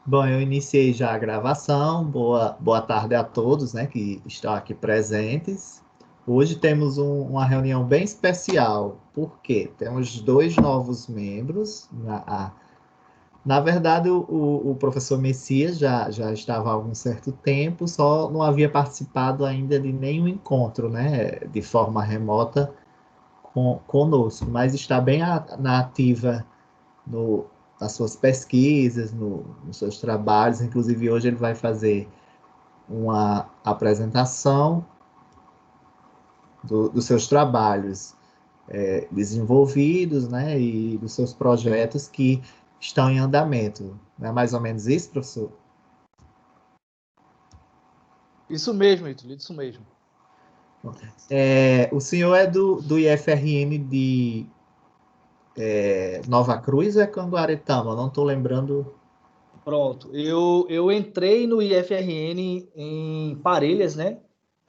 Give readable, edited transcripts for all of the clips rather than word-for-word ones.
Bom, eu iniciei já a gravação. Boa tarde a todos, né, que estão aqui presentes. Hoje temos uma reunião bem especial, porque temos dois novos membros. Na verdade, o professor Messias já estava há algum certo tempo, só não havia participado ainda de nenhum encontro, né, de forma remota conosco, mas está bem na ativa no, nas suas pesquisas, nos seus trabalhos. Inclusive, hoje ele vai fazer uma apresentação dos seus trabalhos desenvolvidos, né, e dos seus projetos que estão em andamento. Não é mais ou menos isso, professor? Isso mesmo, Ítalo, isso mesmo. O senhor é do IFRN de Nova Cruz ou é Canguaretama? Não estou lembrando. Pronto, eu entrei no IFRN em Parelhas, né?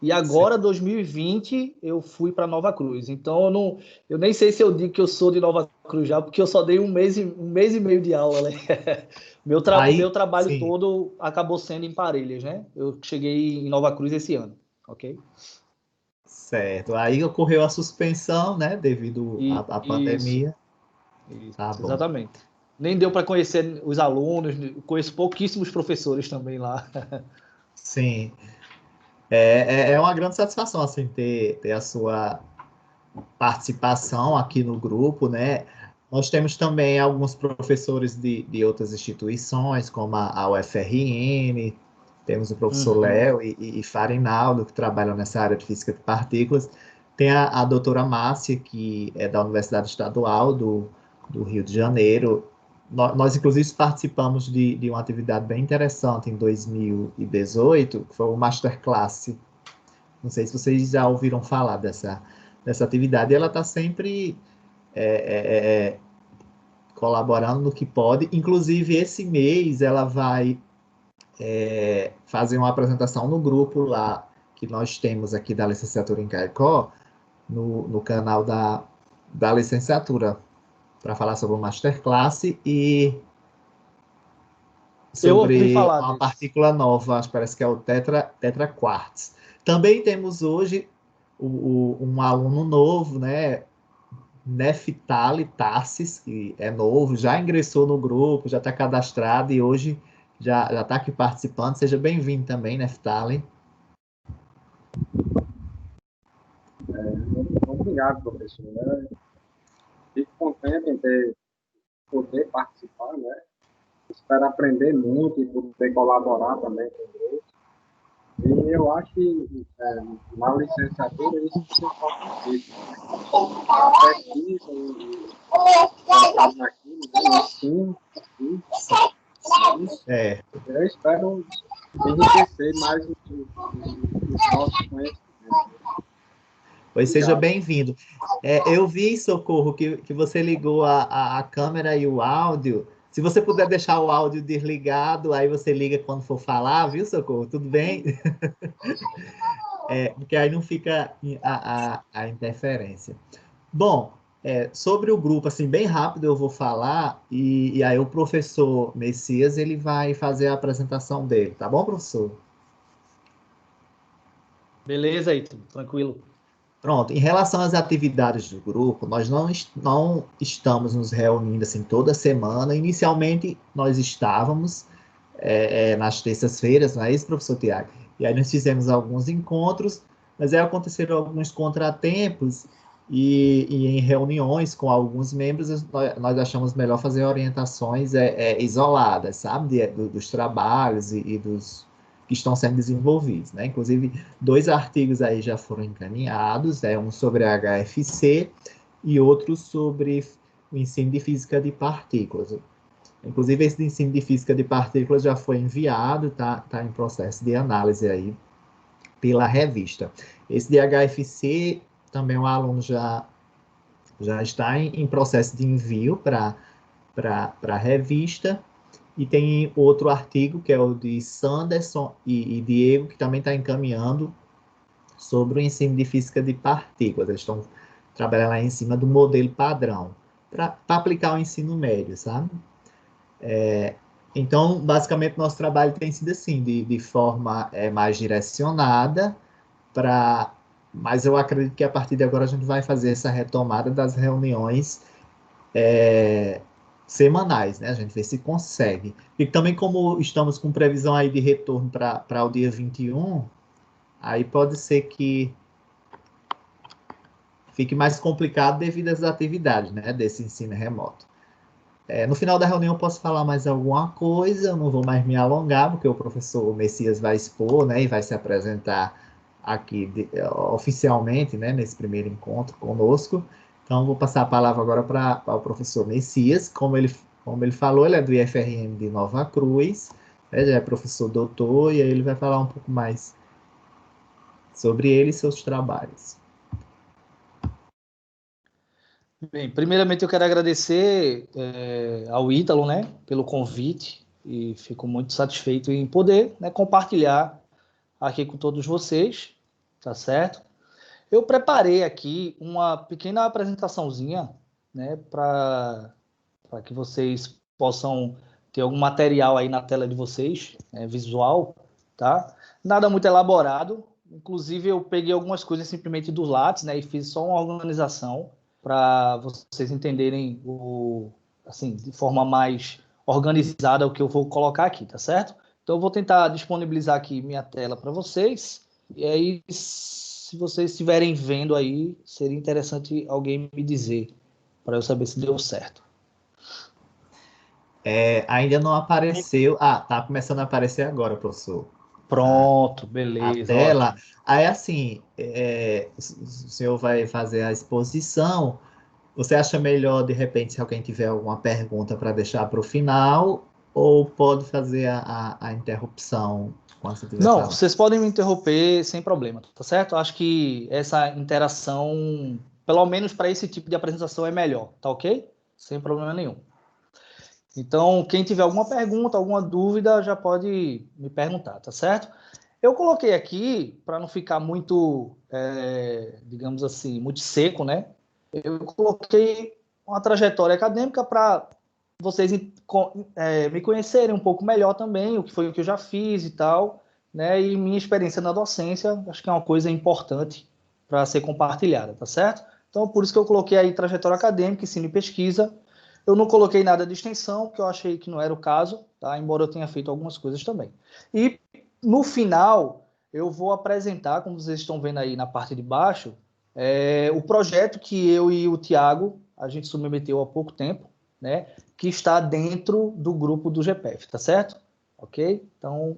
E agora, 2020, eu fui para Nova Cruz. Então, eu nem sei se eu digo que eu sou de Nova Cruz já, porque eu só dei um mês e meio de aula, né? Meu Aí, trabalho sim, todo acabou sendo em Parelhas, né? Eu cheguei em Nova Cruz esse ano, ok? certo. Aí ocorreu a suspensão, né, devido à Isso, pandemia. Tá bom. exatamente. Nem deu para conhecer os alunos, conheço pouquíssimos professores também lá. Sim. É uma grande satisfação, assim, ter a sua participação aqui no grupo, né? Nós temos também alguns professores de outras instituições, como a UFRN, temos o professor Uhum. Léo e Farinaldo, que trabalham nessa área de física de partículas. Tem a doutora Márcia, que é da Universidade Estadual do Rio de Janeiro. Nós, inclusive, participamos de uma atividade bem interessante em 2018, que foi o Masterclass. Não sei se vocês já ouviram falar dessa atividade. E ela está sempre colaborando no que pode. Inclusive, esse mês ela vai fazer uma apresentação no grupo lá que nós temos aqui da licenciatura em Caicó, no canal da licenciatura, para falar sobre o Masterclass e Eu ouvi sobre falar uma desse. partícula nova, acho que parece que é o tetra quartz. Também temos hoje um aluno novo, né, Neftali Tassis, que é novo, já ingressou no grupo, já está cadastrado e hoje já está aqui participando. Seja bem-vindo também, Neftali. Muito obrigado, professor. Né? Fico contente em poder participar, né? Espero aprender muito e poder colaborar também com o grupo. E eu acho que na licenciatura isso é importantíssimo, né? A pesquisa e focado naquilo, né? O ensino, e É, eu espero enriquecer mais os nossos conhecimentos. pois seja Obrigado. bem-vindo. Eu vi, Socorro, que você ligou a câmera e o áudio. Se você puder deixar o áudio desligado, aí você liga quando for falar, viu, Socorro? Tudo bem? Porque aí não fica a interferência. Bom, sobre o grupo, assim, bem rápido eu vou falar, e aí o professor Messias, ele vai fazer a apresentação dele, tá bom, professor? Beleza, Ítalo, tranquilo. Pronto, em relação às atividades do grupo, nós não estamos nos reunindo, assim, toda semana. Inicialmente, nós estávamos nas terças-feiras, não é isso, professor Tiago? E aí nós fizemos alguns encontros, mas aí aconteceram alguns contratempos e em reuniões com alguns membros nós achamos melhor fazer orientações isoladas, sabe, dos trabalhos e dos que estão sendo desenvolvidos, né? Inclusive, dois artigos aí já foram encaminhados, um sobre a HFC e outro sobre o ensino de física de partículas. Inclusive, esse de ensino de física de partículas já foi enviado, tá em processo de análise aí pela revista. Esse de HFC também o aluno já está em processo de envio para a revista. E tem outro artigo, que é o de Sanderson e Diego, que também está encaminhando sobre o ensino de física de partículas. Eles estão trabalhando lá em cima do modelo padrão, para aplicar o ensino médio, sabe? Então, basicamente, nosso trabalho tem sido assim, de forma mais direcionada, mas eu acredito que a partir de agora a gente vai fazer essa retomada das reuniões semanais, né? A gente vê se consegue. E também como estamos com previsão aí de retorno para o dia 21, aí pode ser que fique mais complicado devido às atividades, né, desse ensino remoto. No final da reunião eu posso falar mais alguma coisa, eu não vou mais me alongar, porque o professor Messias vai expor, né, e vai se apresentar aqui oficialmente, né, nesse primeiro encontro conosco. Então, vou passar a palavra agora para o professor Messias. Como ele falou, ele é do IFRN de Nova Cruz, né, já é professor doutor, e aí ele vai falar um pouco mais sobre ele e seus trabalhos. Bem, primeiramente eu quero agradecer ao Ítalo, né, pelo convite, e fico muito satisfeito em poder, né, compartilhar aqui com todos vocês, tá certo? Eu preparei aqui uma pequena apresentaçãozinha, né, para que vocês possam ter algum material aí na tela de vocês, visual, tá? Nada muito elaborado, inclusive eu peguei algumas coisas simplesmente do Lattes, né, e fiz só uma organização para vocês entenderem assim, de forma mais organizada o que eu vou colocar aqui, tá certo? Então eu vou tentar disponibilizar aqui minha tela para vocês, e aí se vocês estiverem vendo aí, seria interessante alguém me dizer, para eu saber se deu certo. Ainda não apareceu. Ah, tá começando a aparecer agora, professor. Pronto, A beleza, tela. ótimo. Aí, assim, o senhor vai fazer a exposição. Você acha melhor, de repente, se alguém tiver alguma pergunta para deixar para o final, ou pode fazer a interrupção quando você estiver Não, falando? vocês podem me interromper sem problema, tá certo? Acho que essa interação, pelo menos para esse tipo de apresentação, é melhor, tá ok? Sem problema nenhum. Então, quem tiver alguma pergunta, alguma dúvida, já pode me perguntar, tá certo? Eu coloquei aqui, para não ficar muito, digamos assim, muito seco, né? Eu coloquei uma trajetória acadêmica para vocês me conhecerem um pouco melhor também, o que foi o que eu já fiz e tal, né? E minha experiência na docência, acho que é uma coisa importante para ser compartilhada, tá certo? Então, por isso que eu coloquei aí trajetória acadêmica, ensino e pesquisa. Eu não coloquei nada de extensão, porque eu achei que não era o caso, tá? Embora eu tenha feito algumas coisas também. E no final, eu vou apresentar, como vocês estão vendo aí na parte de baixo, o projeto que eu e o Tiago, a gente submeteu há pouco tempo, né? Que está dentro do grupo do GPF, tá certo? Ok? Então,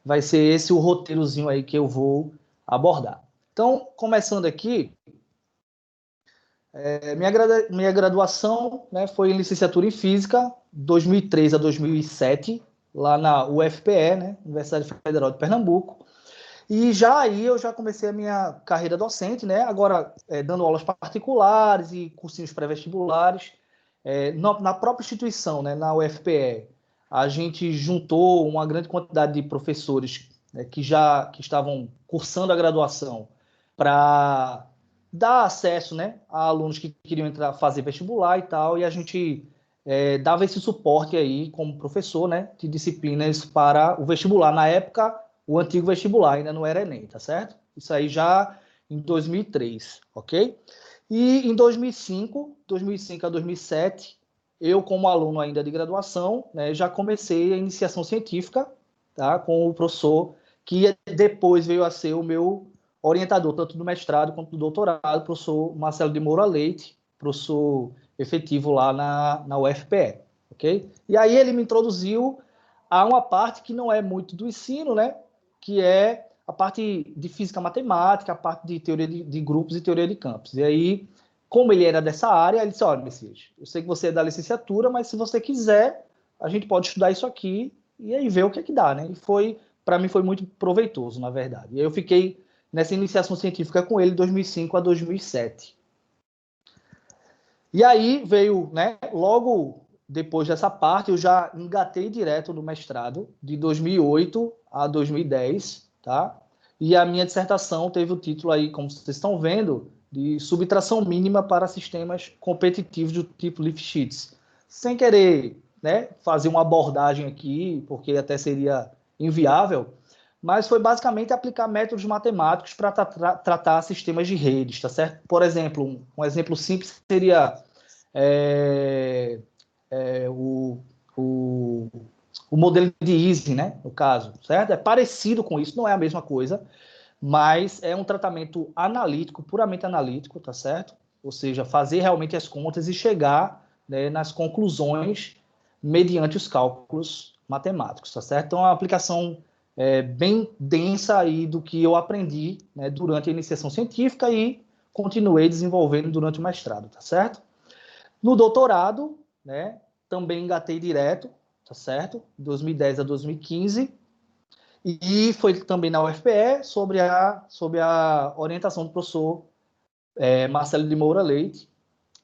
vai ser esse o roteirozinho aí que eu vou abordar. Então, começando aqui, minha graduação, né, foi em licenciatura em Física, 2003 a 2007, lá na UFPE, né, Universidade Federal de Pernambuco. E já aí eu já comecei a minha carreira docente, né, agora dando aulas particulares e cursinhos pré-vestibulares. Na própria instituição, né, na UFPE, a gente juntou uma grande quantidade de professores, né, que estavam cursando a graduação para dar acesso, né, a alunos que queriam fazer vestibular e tal, e a gente dava esse suporte aí como professor, né, de disciplinas para o vestibular. Na época, o antigo vestibular ainda não era Enem, tá certo? Isso aí já em 2003, ok? E em 2005 a 2007, eu como aluno ainda de graduação, né, já comecei a iniciação científica, tá, com o professor que depois veio a ser o meu orientador, tanto do mestrado quanto do doutorado, professor Marcelo de Moura Leite, professor efetivo lá na UFPE, ok? E aí ele me introduziu a uma parte que não é muito do ensino, né? Que é a parte de física matemática, a parte de teoria de grupos e teoria de campos. E aí, como ele era dessa área, ele disse, olha, Messias, eu sei que você é da licenciatura, mas se você quiser, a gente pode estudar isso aqui e aí ver o que é que dá, né? E para mim foi muito proveitoso, na verdade. E aí eu fiquei nessa iniciação científica com ele de 2005 a 2007. E aí veio, né, logo depois dessa parte, eu já engatei direto no mestrado, de 2008 a 2010, tá? E a minha dissertação teve o título aí, como vocês estão vendo, de subtração mínima para sistemas competitivos do tipo Lifshitz. Sem querer né, fazer uma abordagem aqui, porque até seria inviável, mas foi basicamente aplicar métodos matemáticos para tratar sistemas de redes, tá certo? Por exemplo, um exemplo simples seria o, o, o modelo de Ising, né, no caso, certo? É parecido com isso, não é a mesma coisa, mas é um tratamento analítico, puramente analítico, tá certo? Ou seja, fazer realmente as contas e chegar, né, nas conclusões mediante os cálculos matemáticos, tá certo? Então, é uma aplicação bem densa aí do que eu aprendi, né, durante a iniciação científica e continuei desenvolvendo durante o mestrado, tá certo? No doutorado, né, também engatei direto, tá certo? 2010 a 2015, e foi também na UFPE, sobre a orientação do professor Marcelo de Moura Leite,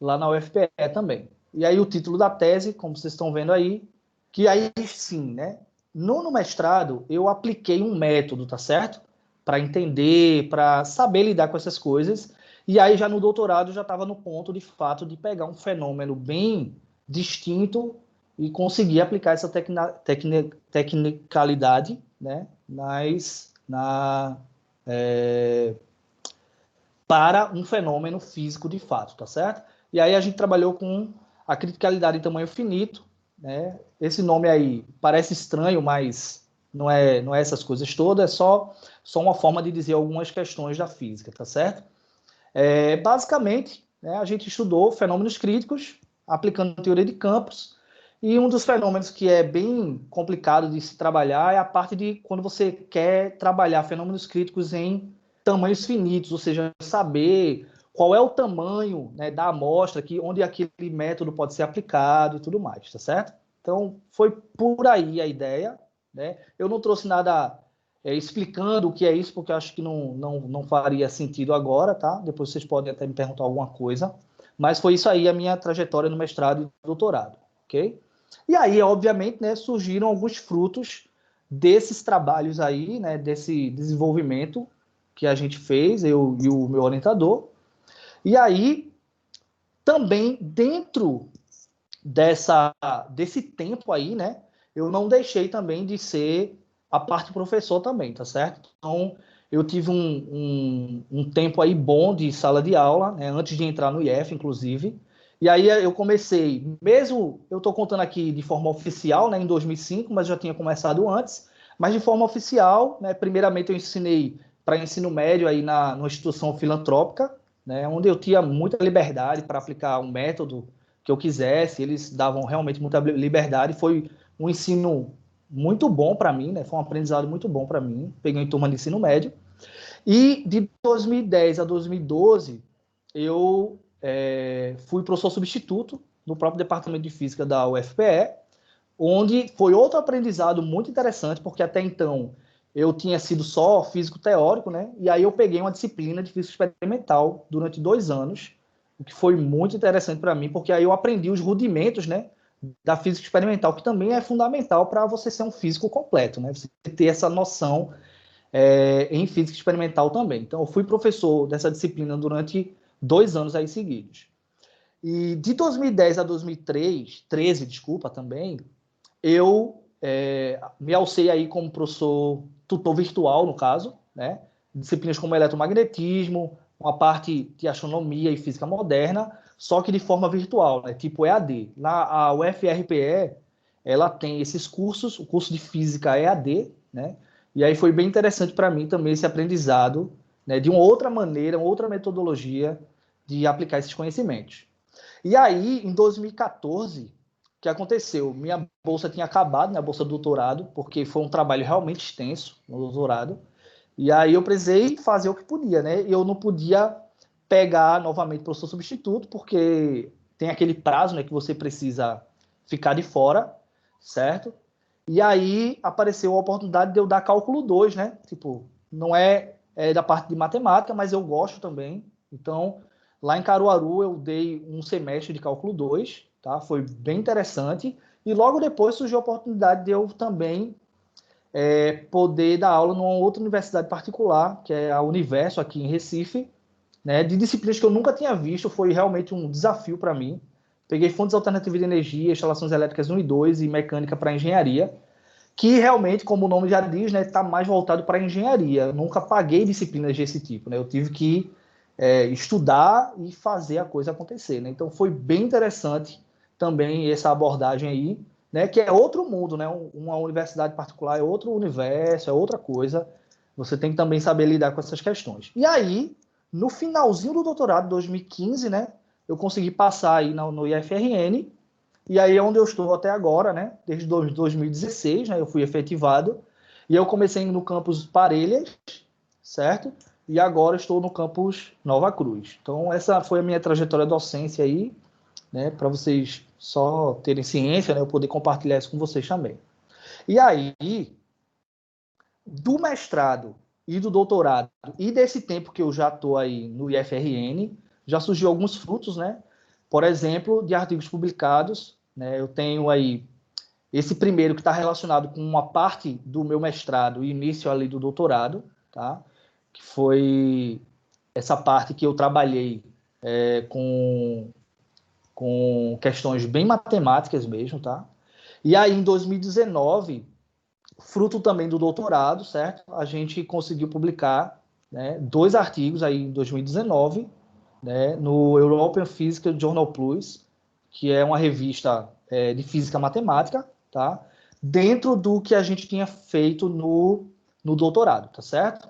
lá na UFPE também. E aí o título da tese, como vocês estão vendo aí, que aí sim, né? No mestrado, eu apliquei um método, tá certo? Para entender, para saber lidar com essas coisas. E aí já no doutorado já estava no ponto, de fato, de pegar um fenômeno bem distinto e conseguir aplicar essa tecnicalidade, né? Para um fenômeno físico de fato, tá certo? E aí a gente trabalhou com a criticalidade em tamanho finito, né? Esse nome aí parece estranho, mas não é essas coisas todas, é só uma forma de dizer algumas questões da física, tá certo? Basicamente, né, a gente estudou fenômenos críticos, aplicando teoria de campos, e um dos fenômenos que é bem complicado de se trabalhar é a parte de quando você quer trabalhar fenômenos críticos em tamanhos finitos, ou seja, saber qual é o tamanho, né, da amostra, onde aquele método pode ser aplicado e tudo mais, tá certo? Então, foi por aí a ideia, né? Eu não trouxe nada explicando o que é isso, porque eu acho que não faria sentido agora, tá? Depois vocês podem até me perguntar alguma coisa. Mas foi isso aí a minha trajetória no mestrado e doutorado, ok? E aí, obviamente, né, surgiram alguns frutos desses trabalhos aí, né, desse desenvolvimento que a gente fez, eu e o meu orientador. E aí, também dentro desse tempo aí, né, eu não deixei também de ser a parte professor também, tá certo? Então, eu tive um tempo aí bom de sala de aula, né, antes de entrar no IF, inclusive. E aí eu comecei, mesmo eu estou contando aqui de forma oficial, né, em 2005, mas já tinha começado antes, mas de forma oficial, né, primeiramente eu ensinei para ensino médio aí numa instituição filantrópica, né, onde eu tinha muita liberdade para aplicar um método que eu quisesse, eles davam realmente muita liberdade, foi um ensino muito bom para mim, né? Foi um aprendizado muito bom para mim. Peguei em turma de ensino médio. E de 2010 a 2012, eu fui professor substituto no próprio departamento de física da UFPE, onde foi outro aprendizado muito interessante, porque até então eu tinha sido só físico teórico, né? E aí eu peguei uma disciplina de física experimental durante 2 anos, o que foi muito interessante para mim, porque aí eu aprendi os rudimentos, né, da física experimental, que também é fundamental para você ser um físico completo, né? Você ter essa noção em física experimental também. Então, eu fui professor dessa disciplina durante 2 anos aí seguidos. E de 2010 a 2013, desculpa, também, eu me alcei aí como professor tutor virtual, no caso, né? Disciplinas como eletromagnetismo, uma parte de astronomia e física moderna, só que de forma virtual, né? Tipo EAD. A UFRPE, ela tem esses cursos, o curso de física EAD, né? E aí foi bem interessante para mim também esse aprendizado, né? De uma outra maneira, uma outra metodologia de aplicar esses conhecimentos. E aí, em 2014, o que aconteceu? Minha bolsa tinha acabado, minha bolsa do doutorado, porque foi um trabalho realmente extenso no doutorado. E aí eu precisei fazer o que podia, né? E eu não podia pegar novamente professor substituto, porque tem aquele prazo, né, que você precisa ficar de fora, certo? E aí apareceu a oportunidade de eu dar cálculo 2, né? Tipo, não é da parte de matemática, mas eu gosto também. Então, lá em Caruaru eu dei um semestre de cálculo 2, tá? Foi bem interessante. E logo depois surgiu a oportunidade de eu também poder dar aula numa outra universidade particular, que é a Universo, aqui em Recife, né? De disciplinas que eu nunca tinha visto. Foi realmente um desafio para mim, Peguei fontes alternativas de energia, instalações elétricas 1 e 2 e mecânica para engenharia, que realmente, como o nome já diz, né, está mais voltado para engenharia. Eu nunca paguei disciplinas desse tipo, né? Eu tive que estudar e fazer a coisa acontecer, né? Então foi bem interessante também essa abordagem aí, né? Que é outro mundo, né? Uma universidade particular é outro universo, é outra coisa. Você tem que também saber lidar com essas questões. E aí, no finalzinho do doutorado, 2015, né? Eu consegui passar aí no IFRN, e aí é onde eu estou até agora, né? Desde 2016, né? Eu fui efetivado, e eu comecei no campus Parelhas, certo? E agora estou no campus Nova Cruz. Então, essa foi a minha trajetória docência aí, né? Para vocês só terem ciência, né? Eu poder compartilhar isso com vocês também. E aí, do mestrado e do doutorado, e desse tempo que eu já estou aí no IFRN, já surgiu alguns frutos, né? Por exemplo, de artigos publicados, né? Eu tenho aí esse primeiro que está relacionado com uma parte do meu mestrado e início ali do doutorado, tá? Que foi essa parte que eu trabalhei com questões bem matemáticas mesmo, tá? E aí, em 2019, fruto também do doutorado, certo? A gente conseguiu publicar, né, 2 artigos aí em 2019, né, no European Physical Journal Plus, que é uma revista de física matemática, tá? Dentro do que a gente tinha feito no doutorado, tá certo?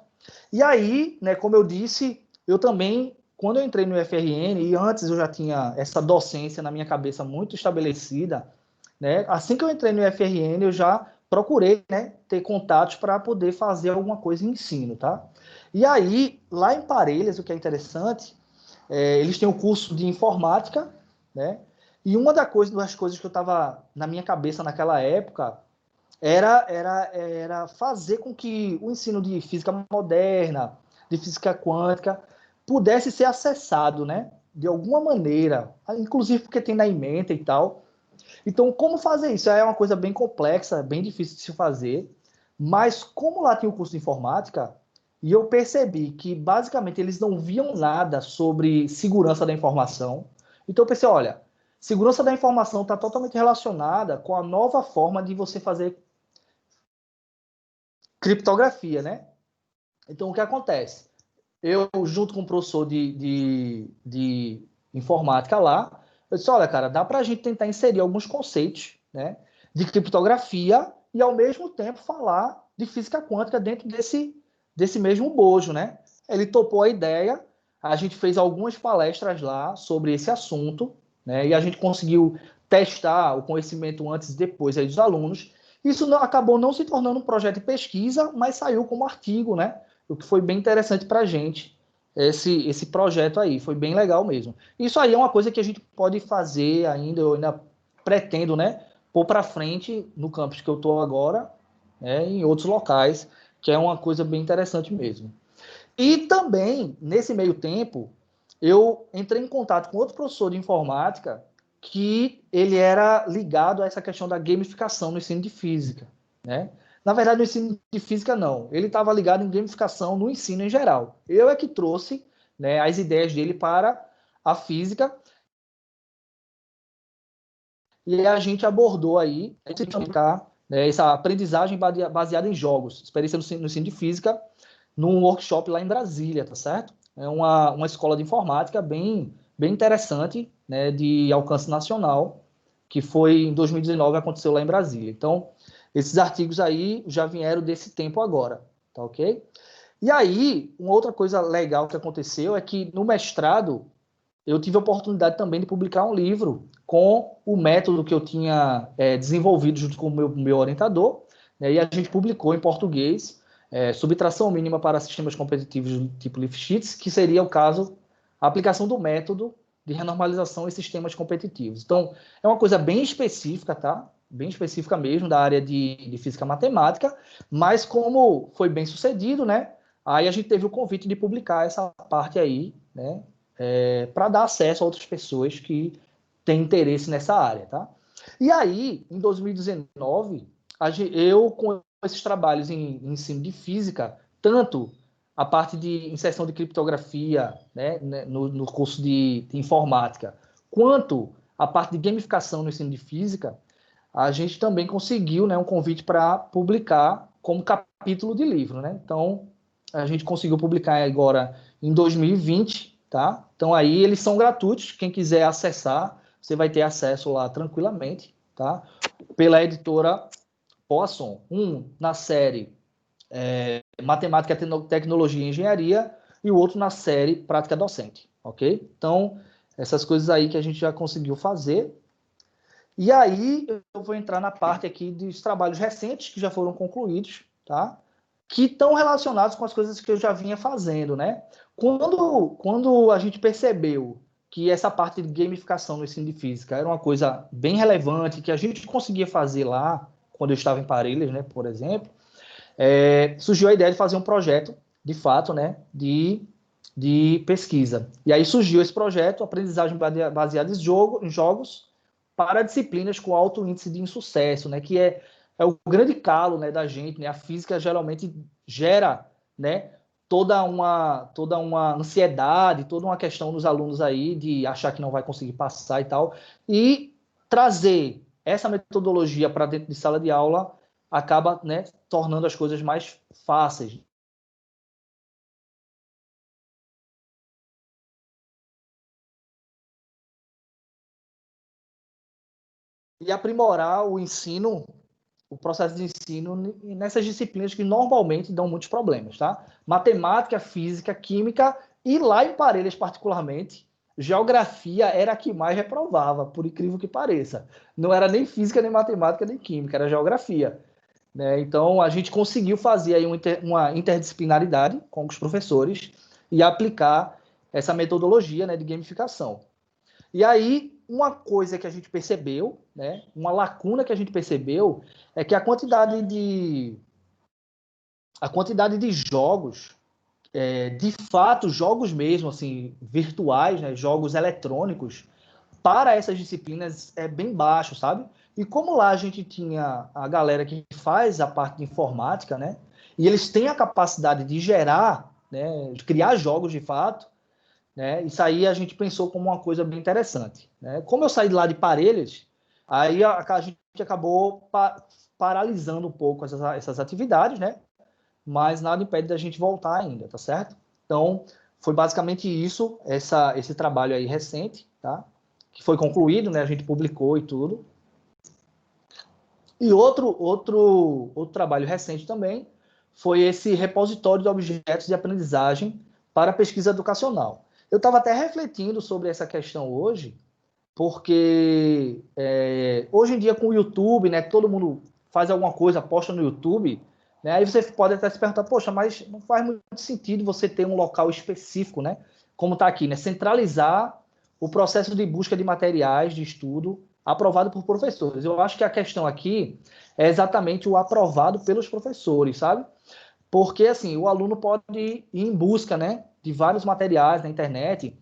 E aí, né, como eu disse, eu também, quando eu entrei no FRN, e antes eu já tinha essa docência na minha cabeça muito estabelecida, né? Assim que eu entrei no FRN, eu já procurei, né, ter contatos para poder fazer alguma coisa em ensino, tá? E aí, lá em Parelhas, o que é interessante, eles têm um curso de informática, né? E uma das coisas que eu estava na minha cabeça naquela época era fazer com que o ensino de física moderna, de física quântica, pudesse ser acessado, né? De alguma maneira, inclusive porque tem na ementa e tal. Então, como fazer isso? É uma coisa bem complexa, bem difícil de se fazer, mas como lá tem o curso de informática, e eu percebi que basicamente eles não viam nada sobre segurança da informação, então eu pensei, olha, segurança da informação está totalmente relacionada com a nova forma de você fazer criptografia, né? Então, o que acontece? Eu, junto com o professor de informática lá, eu disse, olha, cara, dá para a gente tentar inserir alguns conceitos, né, de criptografia e, ao mesmo tempo, falar de física quântica dentro desse mesmo bojo, né? Ele topou a ideia, a gente fez algumas palestras lá sobre esse assunto, né, e a gente conseguiu testar o conhecimento antes e depois aí dos alunos. Isso acabou não se tornando um projeto de pesquisa, mas saiu como artigo, né? O que foi bem interessante para a gente, esse projeto aí, foi bem legal mesmo. Isso aí é uma coisa que a gente pode fazer ainda, eu ainda pretendo, né, pôr para frente no campus que eu estou agora, né, em outros locais, que é uma coisa bem interessante mesmo. E também, nesse meio tempo, eu entrei em contato com outro professor de informática que ele era ligado a essa questão da gamificação no ensino de física, né? Na verdade, no ensino de física, não. Ele estava ligado em gamificação no ensino em geral. Eu é que trouxe, né, as ideias dele para a física e a gente abordou aí essa aprendizagem baseada em jogos, experiência no ensino de física, num workshop lá em Brasília, tá certo? É uma escola de informática bem interessante, né, de alcance nacional, que foi em 2019, aconteceu lá em Brasília. Então, esses artigos aí já vieram desse tempo agora, tá ok? E aí, uma outra coisa legal que aconteceu é que no mestrado eu tive a oportunidade também de publicar um livro com o método que eu tinha desenvolvido junto com o meu orientador, né, e a gente publicou em português, subtração mínima para sistemas competitivos do tipo Lifshitz, que seria o caso, a aplicação do método de renormalização em sistemas competitivos. Então, é uma coisa bem específica, tá? Bem específica mesmo, da área de física matemática, mas como foi bem sucedido, né? Aí a gente teve o convite de publicar essa parte aí, né? Para dar acesso a outras pessoas que têm interesse nessa área, tá? E aí, em 2019, eu com esses trabalhos em ensino de física, tanto a parte de inserção de criptografia, né, no curso de informática, quanto a parte de gamificação no ensino de física, a gente também conseguiu, né, um convite para publicar como capítulo de livro, né? Então, a gente conseguiu publicar agora em 2020, tá? Então, aí eles são gratuitos, quem quiser acessar, você vai ter acesso lá tranquilamente, tá? Pela editora Poasson. Na série Matemática, Tecnologia e Engenharia, e o outro na série Prática Docente, ok? Então, essas coisas aí que a gente já conseguiu fazer. E aí, eu vou entrar na parte aqui dos trabalhos recentes que já foram concluídos, tá? Que estão relacionados com as coisas que eu já vinha fazendo, né? Quando a gente percebeu que essa parte de gamificação no ensino de física era uma coisa bem relevante, que a gente conseguia fazer lá, quando eu estava em Parelhas, né, por exemplo, surgiu a ideia de fazer um projeto, de fato, né, de pesquisa. E aí surgiu esse projeto, aprendizagem baseada em jogos, para disciplinas com alto índice de insucesso, né, que é o grande calo, né, da gente, né, a física geralmente gera, né, toda uma ansiedade, toda uma questão nos alunos aí de achar que não vai conseguir passar e tal, e trazer essa metodologia para dentro de sala de aula acaba, né, tornando as coisas mais fáceis. E aprimorar o ensino, o processo de ensino nessas disciplinas que normalmente dão muitos problemas, tá? Matemática, física, química e lá em Parelhas particularmente, geografia era a que mais reprovava, por incrível que pareça. Não era nem física, nem matemática, nem química, era geografia, né? Então a gente conseguiu fazer aí uma interdisciplinaridade com os professores e aplicar essa metodologia, né, de gamificação. E aí, uma coisa que a gente percebeu, né, uma lacuna que a gente percebeu, é que a quantidade de jogos, de fato, jogos mesmo, assim, virtuais, né, jogos eletrônicos, para essas disciplinas é bem baixo, sabe? E como lá a gente tinha a galera que faz a parte de informática, né, e eles têm a capacidade de gerar, né, de criar jogos de fato, né? Isso aí a gente pensou como uma coisa bem interessante, né? Como eu saí de lá de Parelhas, aí a gente acabou paralisando um pouco essas atividades, né? Mas nada impede da gente voltar ainda, tá certo? Então, foi basicamente isso, esse trabalho aí recente, tá? Que foi concluído, né? A gente publicou e tudo. E outro trabalho recente também foi esse repositório de objetos de aprendizagem para pesquisa educacional. Eu estava até refletindo sobre essa questão hoje, porque hoje em dia com o YouTube, né, todo mundo faz alguma coisa, posta no YouTube, né, aí você pode até se perguntar, poxa, mas não faz muito sentido você ter um local específico, né, como está aqui, né, centralizar o processo de busca de materiais de estudo aprovado por professores. Eu acho que a questão aqui é exatamente o aprovado pelos professores, sabe? Porque, assim, o aluno pode ir em busca, né, de vários materiais na internet,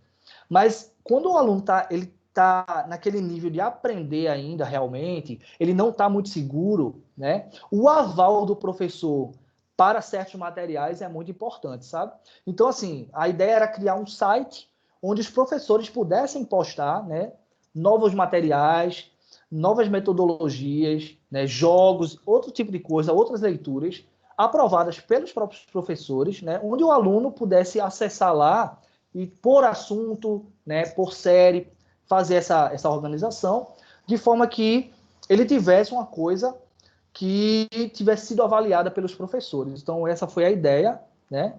mas quando o aluno ele tá naquele nível de aprender ainda realmente, ele não está muito seguro, né, o aval do professor para certos materiais é muito importante, sabe? Então, assim, a ideia era criar um site onde os professores pudessem postar, né, novos materiais, novas metodologias, né, jogos, outro tipo de coisa, outras leituras, aprovadas pelos próprios professores, né, onde o aluno pudesse acessar lá e por assunto, né, por série, fazer essa organização, de forma que ele tivesse uma coisa que tivesse sido avaliada pelos professores. Então, essa foi a ideia, né?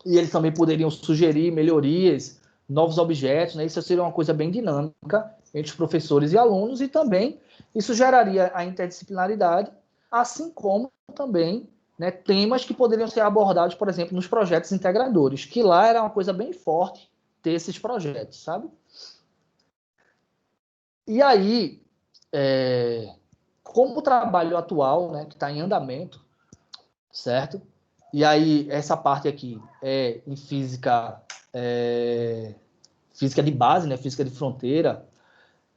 E eles também poderiam sugerir melhorias, novos objetos, né? Isso seria uma coisa bem dinâmica entre os professores e alunos, e também isso geraria a interdisciplinaridade, assim como também, né, temas que poderiam ser abordados, por exemplo, nos projetos integradores, que lá era uma coisa bem forte ter esses projetos, sabe? E aí, como o trabalho atual, né, que está em andamento, certo? E aí, essa parte aqui é em física, física de base, né, física de fronteira,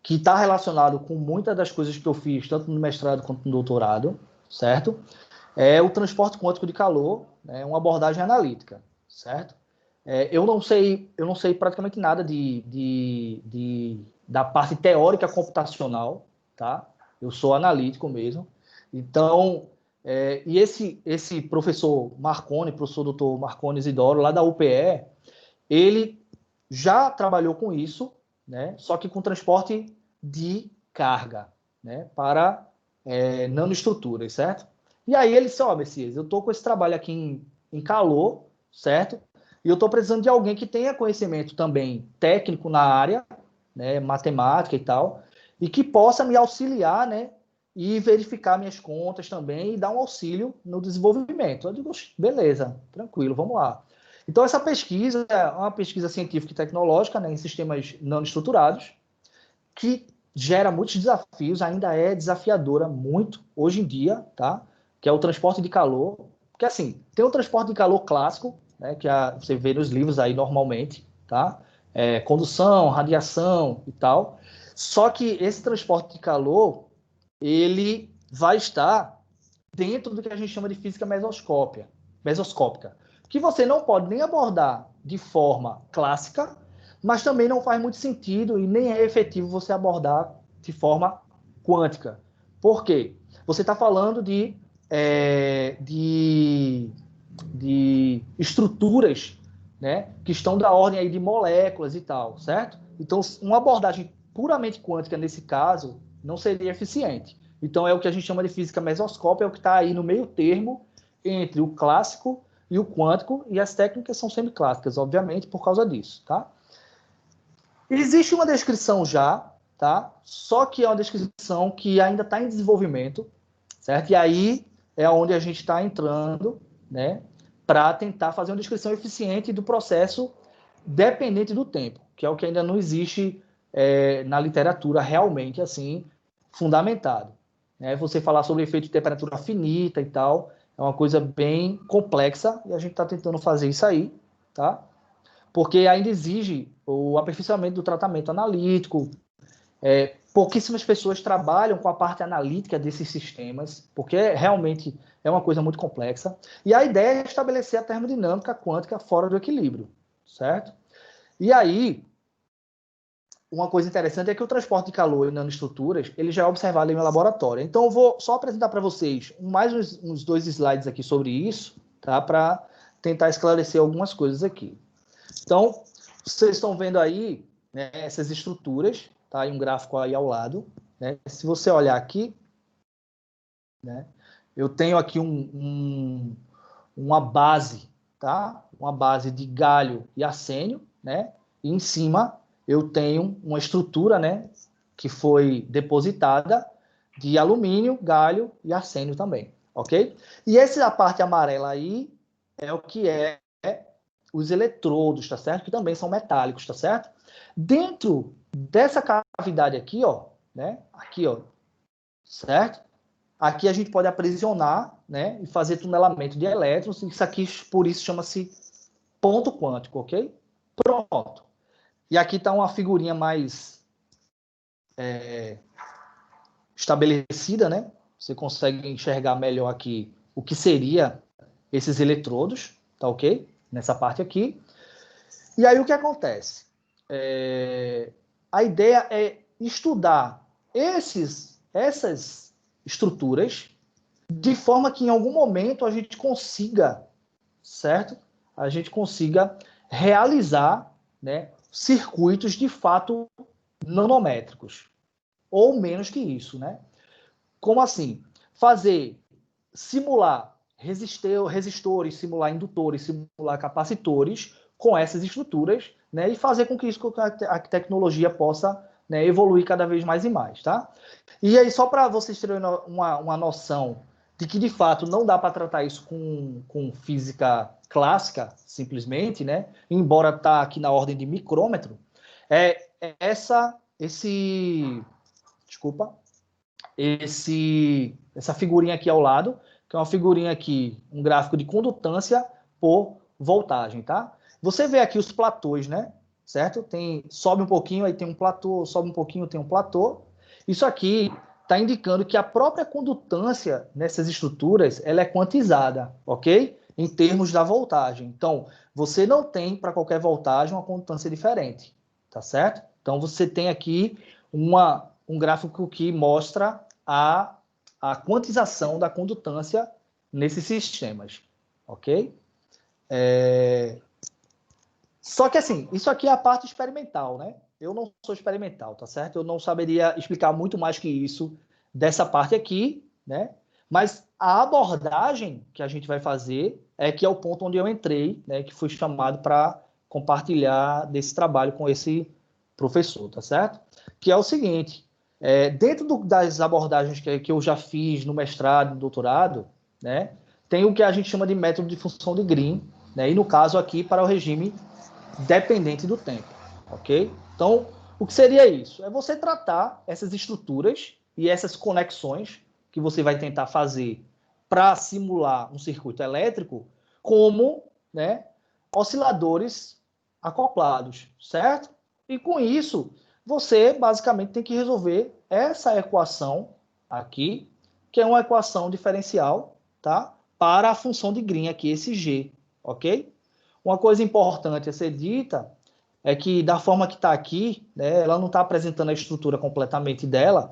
que está relacionado com muitas das coisas que eu fiz, tanto no mestrado quanto no doutorado, certo? É o transporte quântico de calor, né, uma abordagem analítica, certo? Eu não sei praticamente nada de da parte teórica computacional, tá? Eu sou analítico mesmo. Então, e esse professor Marconi, professor doutor Marconi Isidoro, lá da UPE, ele já trabalhou com isso, né? Só que com transporte de carga, né? Para nanoestruturas, certo? E aí ele disse, Messias, eu estou com esse trabalho aqui em calor, certo? E eu estou precisando de alguém que tenha conhecimento também técnico na área, né, matemática e tal, e que possa me auxiliar, né, e verificar minhas contas também e dar um auxílio no desenvolvimento. Eu digo, beleza, tranquilo, vamos lá. Então, essa pesquisa é uma pesquisa científica e tecnológica, né, em sistemas nanoestruturados, que gera muitos desafios, ainda é desafiadora muito hoje em dia, tá? Que é o transporte de calor. Porque, assim, tem o transporte de calor clássico, né, que você vê nos livros aí normalmente, tá? Condução, radiação e tal. Só que esse transporte de calor, ele vai estar dentro do que a gente chama de física mesoscópica, que você não pode nem abordar de forma clássica, mas também não faz muito sentido e nem é efetivo você abordar de forma quântica. Por quê? Você está falando de estruturas, né, que estão da ordem aí de moléculas e tal, certo? Então, uma abordagem puramente quântica nesse caso não seria eficiente. Então, é o que a gente chama de física mesoscópica, é o que está aí no meio termo entre o clássico e o quântico, e as técnicas são semiclássicas, obviamente, por causa disso, tá? Existe uma descrição já, tá? Só que é uma descrição que ainda está em desenvolvimento, certo? E aí é onde a gente está entrando, né, para tentar fazer uma descrição eficiente do processo dependente do tempo, que é o que ainda não existe na literatura realmente assim fundamentado. Né? Você falar sobre efeito de temperatura finita e tal é uma coisa bem complexa e a gente está tentando fazer isso aí, tá? Porque ainda exige o aperfeiçoamento do tratamento analítico. Pouquíssimas pessoas trabalham com a parte analítica desses sistemas, porque realmente é uma coisa muito complexa. E a ideia é estabelecer a termodinâmica quântica fora do equilíbrio, certo? E aí, uma coisa interessante é que o transporte de calor em nanoestruturas, ele já é observado em laboratório. Então, eu vou só apresentar para vocês mais uns 2 slides aqui sobre isso, tá? Para tentar esclarecer algumas coisas aqui. Então, vocês estão vendo aí, né, essas estruturas, tá? E um gráfico aí ao lado, né? Se você olhar aqui, né, eu tenho aqui uma base, tá? Uma base de galho e arsênio, né? E em cima eu tenho uma estrutura, né, que foi depositada de alumínio, galho e arsênio também, ok? E essa parte amarela aí é o que é os eletrodos, tá certo? Que também são metálicos, tá certo? Dentro dessa cavidade aqui, ó, né? Aqui, ó, certo? Aqui a gente pode aprisionar, né? E fazer tunelamento de elétrons. Isso aqui, por isso, chama-se ponto quântico, ok? Pronto. E aqui está uma figurinha mais estabelecida, né? Você consegue enxergar melhor aqui o que seria esses eletrodos, tá ok? Nessa parte aqui. E aí o que acontece? A ideia é estudar essas estruturas de forma que em algum momento a gente consiga, certo? A gente consiga realizar, né, circuitos de fato nanométricos, ou menos que isso, né? Como assim? Simular resistores, simular indutores, simular capacitores com essas estruturas, né? E fazer com que a tecnologia possa, né, evoluir cada vez mais e mais, tá? E aí, só para vocês terem uma noção de que, de fato, não dá para tratar isso com física clássica, simplesmente, né? Embora está aqui na ordem de micrômetro, essa figurinha aqui ao lado, que é uma figurinha aqui, um gráfico de condutância por voltagem, tá? Você vê aqui os platôs, né? Certo? Sobe um pouquinho, aí tem um platô, sobe um pouquinho, tem um platô. Isso aqui está indicando que a própria condutância nessas estruturas, ela é quantizada, ok? Em termos da voltagem. Então, você não tem, para qualquer voltagem, uma condutância diferente, tá certo? Então, você tem aqui um gráfico que mostra a quantização da condutância nesses sistemas, ok? Só que, assim, isso aqui é a parte experimental, né? Eu não sou experimental, tá certo? Eu não saberia explicar muito mais que isso dessa parte aqui, né? Mas a abordagem que a gente vai fazer é que é o ponto onde eu entrei, né? Que fui chamado para compartilhar desse trabalho com esse professor, tá certo? Que é o seguinte, dentro das abordagens que eu já fiz no mestrado, no doutorado, né? Tem o que a gente chama de método de função de Green, né? E no caso aqui para o regime dependente do tempo, ok? Então, o que seria isso? É você tratar essas estruturas e essas conexões que você vai tentar fazer para simular um circuito elétrico como, né, osciladores acoplados, certo? E com isso, você basicamente tem que resolver essa equação aqui, que é uma equação diferencial, tá? Para a função de Green aqui, esse G, ok? Uma coisa importante a ser dita é que, da forma que está aqui, né, ela não está apresentando a estrutura completamente dela,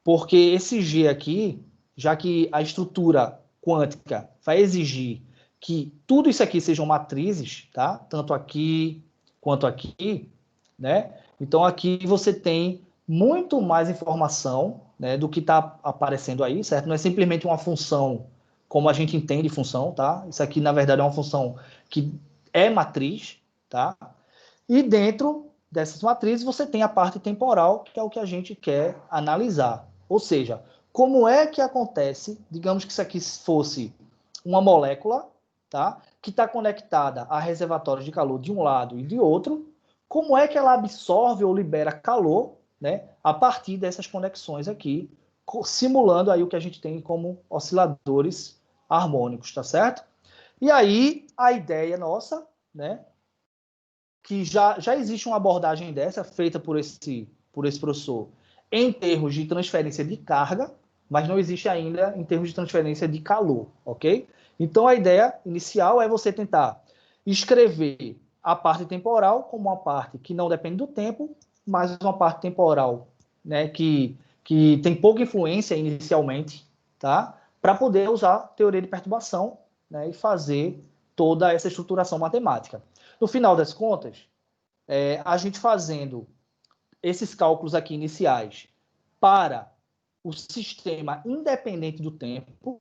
porque esse G aqui, já que a estrutura quântica vai exigir que tudo isso aqui sejam matrizes, tá? Tanto aqui quanto aqui, né? Então aqui você tem muito mais informação, né, do que está aparecendo aí, certo? Não é simplesmente uma função como a gente entende função, tá? Isso aqui, na verdade, é uma função que é matriz, tá? E dentro dessas matrizes você tem a parte temporal, que é o que a gente quer analisar. Ou seja, como é que acontece, digamos que isso aqui fosse uma molécula, tá? Que está conectada a reservatórios de calor de um lado e de outro, como é que ela absorve ou libera calor, né? A partir dessas conexões aqui, simulando aí o que a gente tem como osciladores harmônicos, tá certo? E aí, a ideia nossa, né, que já existe uma abordagem dessa, feita por esse professor, em termos de transferência de carga, mas não existe ainda em termos de transferência de calor, ok? Então, a ideia inicial é você tentar escrever a parte temporal como uma parte que não depende do tempo, mas uma parte temporal, né, que tem pouca influência inicialmente, tá? Para poder usar teoria de perturbação, né, e fazer toda essa estruturação matemática. No final das contas, a gente fazendo esses cálculos aqui iniciais para o sistema independente do tempo,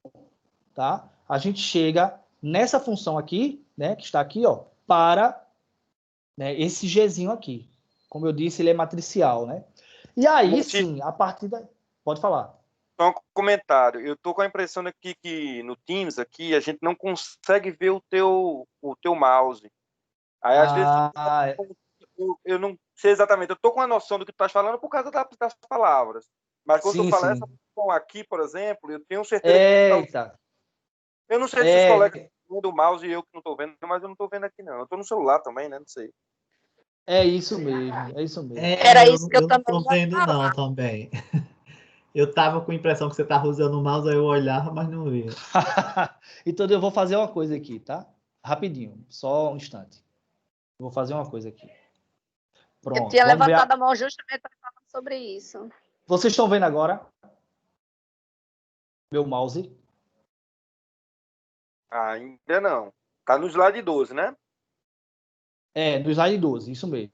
tá? A gente chega nessa função aqui, né, que está aqui, ó, para, né, esse Gzinho aqui. Como eu disse, ele é matricial, né? E aí sim, a partir da... Pode falar. Só um comentário. Eu tô com a impressão aqui que no Teams aqui a gente não consegue ver o teu mouse. Aí às vezes eu não sei exatamente. Eu tô com a noção do que tu estás falando por causa das palavras. Mas quando tu fala essa função aqui, por exemplo, eu tenho certeza que eu não sei se os colegas estão vendo o mouse e eu que não estou vendo, mas eu não estou vendo aqui não. Eu estou no celular também, né? Não sei. É isso mesmo, é isso mesmo. Era isso que eu não também tô vendo não também. Eu tava com a impressão que você tava usando o mouse, aí eu olhava, mas não via. Então eu vou fazer uma coisa aqui, tá? Rapidinho, só um instante. Eu vou fazer uma coisa aqui. Pronto. Eu tinha levantado a mão justamente para falar sobre isso. Vocês estão vendo agora meu mouse? Ainda não. Tá no slide 12, né? No slide 12, isso mesmo.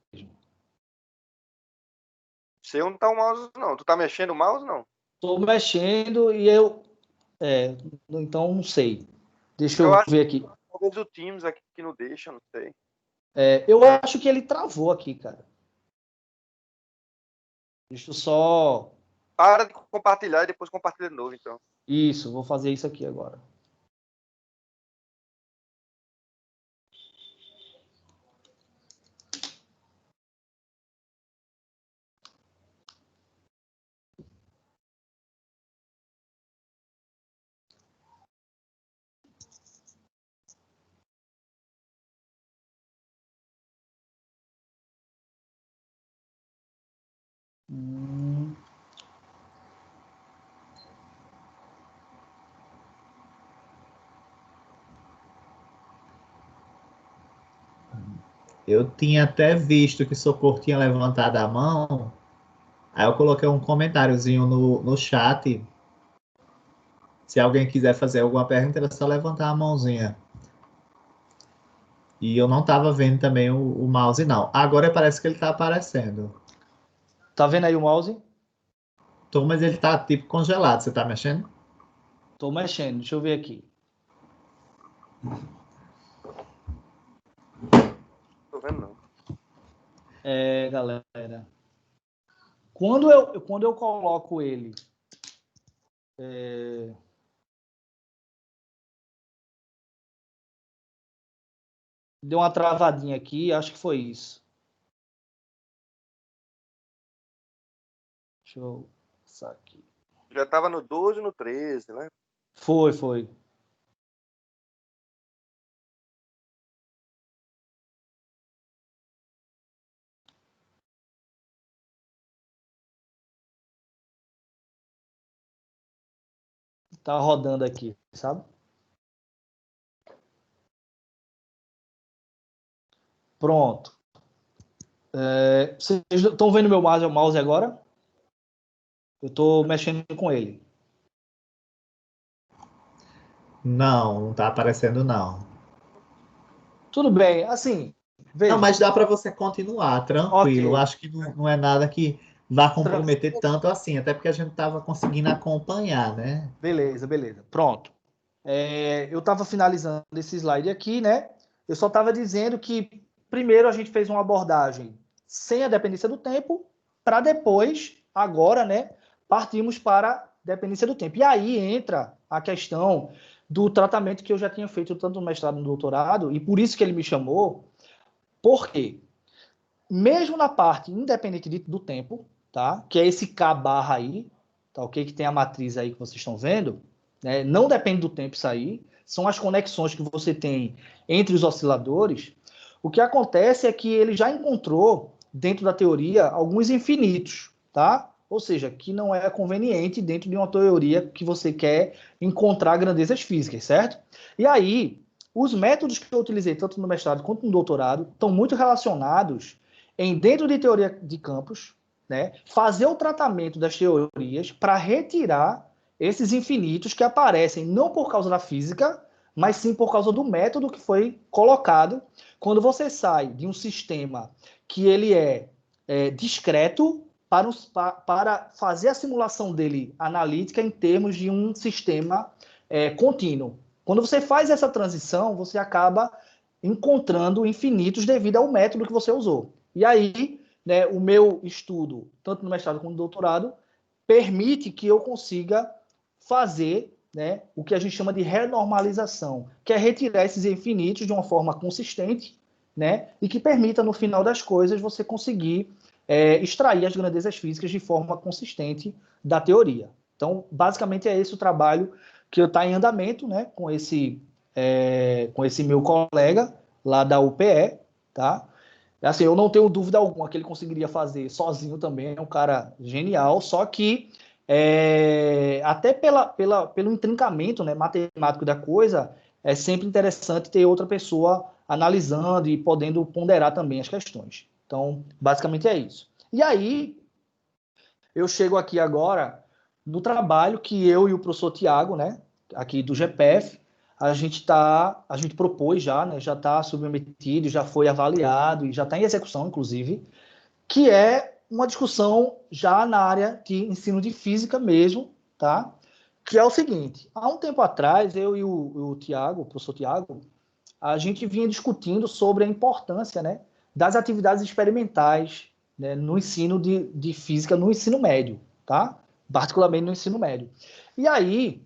Sei onde tá o mouse, não. Tu tá mexendo o mouse, não? Estou mexendo e eu... então não sei. Deixa eu ver aqui. Talvez o Teams aqui que não deixa, não sei. Eu acho que ele travou aqui, cara. Deixa eu só... Para de compartilhar e depois compartilha de novo, então. Isso, vou fazer isso aqui agora. Eu tinha até visto que o Socorro tinha levantado a mão, aí eu coloquei um comentáriozinho no chat. Se alguém quiser fazer alguma pergunta, era só levantar a mãozinha. E eu não estava vendo também o mouse, não. Agora parece que ele está aparecendo. Tá vendo aí o mouse? Tô, mas ele está tipo congelado. Você está mexendo? Tô mexendo, deixa eu ver aqui. Tô vendo, não. Galera. Quando eu coloco ele... Deu uma travadinha aqui, acho que foi isso. Deixa eu passar aqui. Já tava no 12 e no 13, né? Foi. Tá rodando aqui, sabe? Pronto. Vocês estão vendo meu mouse agora? Eu estou mexendo com ele. Não está aparecendo, não. Tudo bem, assim, veja. Não, mas dá para você continuar, tranquilo. Ok. Acho que não é nada que vá comprometer tanto assim, até porque a gente estava conseguindo acompanhar, né? Beleza. Pronto. Eu estava finalizando esse slide aqui, né? Eu só estava dizendo que primeiro a gente fez uma abordagem sem a dependência do tempo, para depois, agora, né, partimos para a dependência do tempo. E aí entra a questão do tratamento que eu já tinha feito tanto no mestrado como no doutorado, e por isso que ele me chamou. Por quê? Mesmo na parte independente do tempo, tá? Que é esse K barra aí, tá ok? Que tem a matriz aí que vocês estão vendo, né? Não depende do tempo isso aí, são as conexões que você tem entre os osciladores. O que acontece é que ele já encontrou, dentro da teoria, alguns infinitos, tá? Ou seja, que não é conveniente dentro de uma teoria que você quer encontrar grandezas físicas, certo? E aí, os métodos que eu utilizei, tanto no mestrado quanto no doutorado, estão muito relacionados em, dentro de teoria de campos, né, fazer o tratamento das teorias para retirar esses infinitos que aparecem não por causa da física, mas sim por causa do método que foi colocado. Quando você sai de um sistema que ele é discreto para fazer a simulação dele analítica em termos de um sistema contínuo. Quando você faz essa transição, você acaba encontrando infinitos devido ao método que você usou. E aí, né, o meu estudo, tanto no mestrado como no doutorado, permite que eu consiga fazer, né, o que a gente chama de renormalização, que é retirar esses infinitos de uma forma consistente, né, e que permita, no final das coisas, você conseguir extrair as grandezas físicas de forma consistente da teoria. Então, basicamente, é esse o trabalho que está em andamento, né, com esse meu colega lá da UPE, tá? Assim, eu não tenho dúvida alguma que ele conseguiria fazer sozinho também, é um cara genial, só que até pelo intrincamento, né, matemático da coisa, é sempre interessante ter outra pessoa analisando e podendo ponderar também as questões. Então, basicamente é isso. E aí, eu chego aqui agora no trabalho que eu e o professor Tiago, né, aqui do GPF, a gente propôs já, né, já está submetido, já foi avaliado e já está em execução, inclusive, que é uma discussão já na área de ensino de física mesmo, tá? Que é o seguinte: há um tempo atrás, eu e o Tiago, o professor Tiago, a gente vinha discutindo sobre a importância, né, das atividades experimentais, né, no ensino de física no ensino médio, tá? Particularmente no ensino médio. E aí,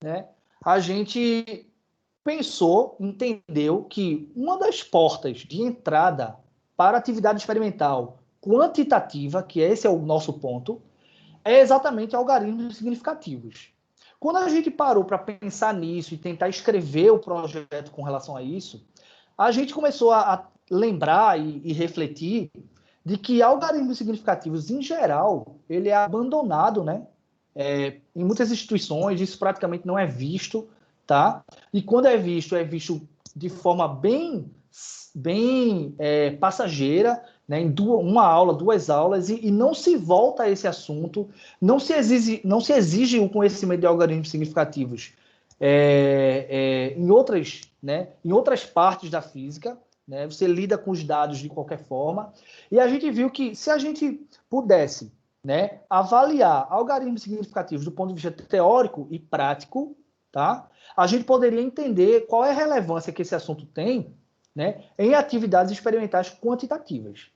né, a gente pensou, entendeu que uma das portas de entrada para a atividade experimental quantitativa, que esse é o nosso ponto, é exatamente algoritmos significativos. Quando a gente parou para pensar nisso e tentar escrever o projeto com relação a isso, a gente começou a lembrar e refletir de que algoritmos significativos, em geral, ele é abandonado, né? Em muitas instituições, isso praticamente não é visto, tá? E quando é visto de forma bem passageira, né, em uma aula, 2 aulas, e não se volta a esse assunto, não se exige o conhecimento de algoritmos significativos em outras partes da física, né, você lida com os dados de qualquer forma, e a gente viu que se a gente pudesse, né, avaliar algoritmos significativos do ponto de vista teórico e prático, tá, a gente poderia entender qual é a relevância que esse assunto tem, né, em atividades experimentais quantitativas.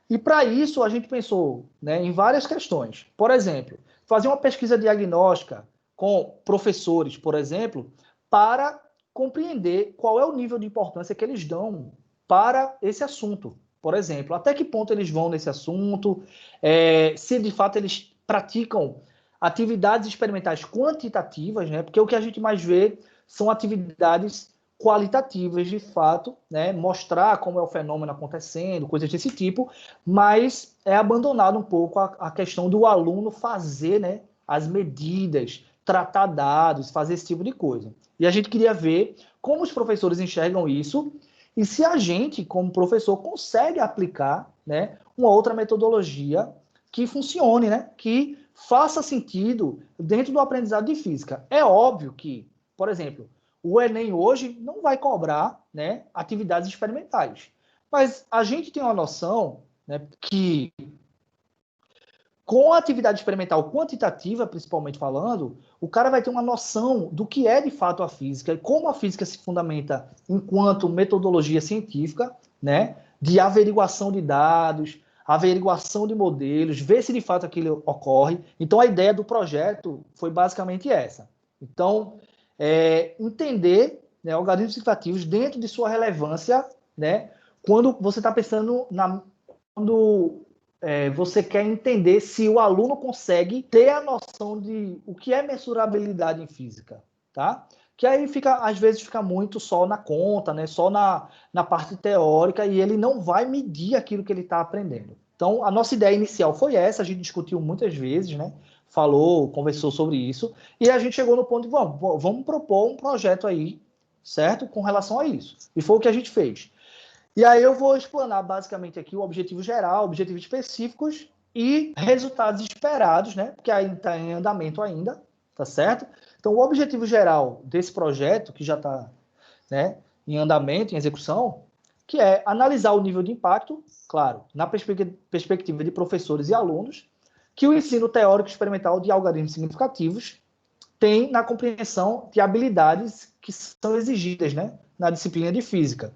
E para isso a gente pensou, né, em várias questões. Por exemplo, fazer uma pesquisa diagnóstica com professores, por exemplo, para compreender qual é o nível de importância que eles dão para esse assunto. Por exemplo, até que ponto eles vão nesse assunto, se de fato eles praticam atividades experimentais quantitativas, né? Porque o que a gente mais vê são atividades qualitativas, de fato, né? Mostrar como é o fenômeno acontecendo, coisas desse tipo, mas é abandonado um pouco a questão do aluno fazer, né, as medidas, tratar dados, fazer esse tipo de coisa. E a gente queria ver como os professores enxergam isso e se a gente, como professor, consegue aplicar, né, uma outra metodologia que funcione, né, que faça sentido dentro do aprendizado de física. É óbvio que, por exemplo, o Enem hoje não vai cobrar, né, atividades experimentais. Mas a gente tem uma noção, né, que com a atividade experimental quantitativa, principalmente falando, o cara vai ter uma noção do que é de fato a física e como a física se fundamenta enquanto metodologia científica, né, de averiguação de dados, averiguação de modelos, ver se de fato aquilo ocorre. Então, a ideia do projeto foi basicamente essa. Então, entender, né, algoritmos significativos dentro de sua relevância, né, quando você está pensando quando você quer entender se o aluno consegue ter a noção de o que é mensurabilidade em física, tá? Que aí às vezes fica muito só na conta, né? Só na parte teórica e ele não vai medir aquilo que ele está aprendendo. Então, a nossa ideia inicial foi essa, a gente discutiu muitas vezes, né? Falou, conversou sobre isso, e a gente chegou no ponto de vamos propor um projeto aí, certo? Com relação a isso. E foi o que a gente fez. E aí eu vou explanar basicamente aqui o objetivo geral, objetivos específicos e resultados esperados, né? Porque aí está em andamento ainda, tá certo? Então, o objetivo geral desse projeto, que já está, né, em andamento, em execução, que é analisar o nível de impacto, claro, na perspectiva de professores e alunos, que o ensino teórico experimental de algoritmos significativos tem na compreensão de habilidades que são exigidas, né, na disciplina de física.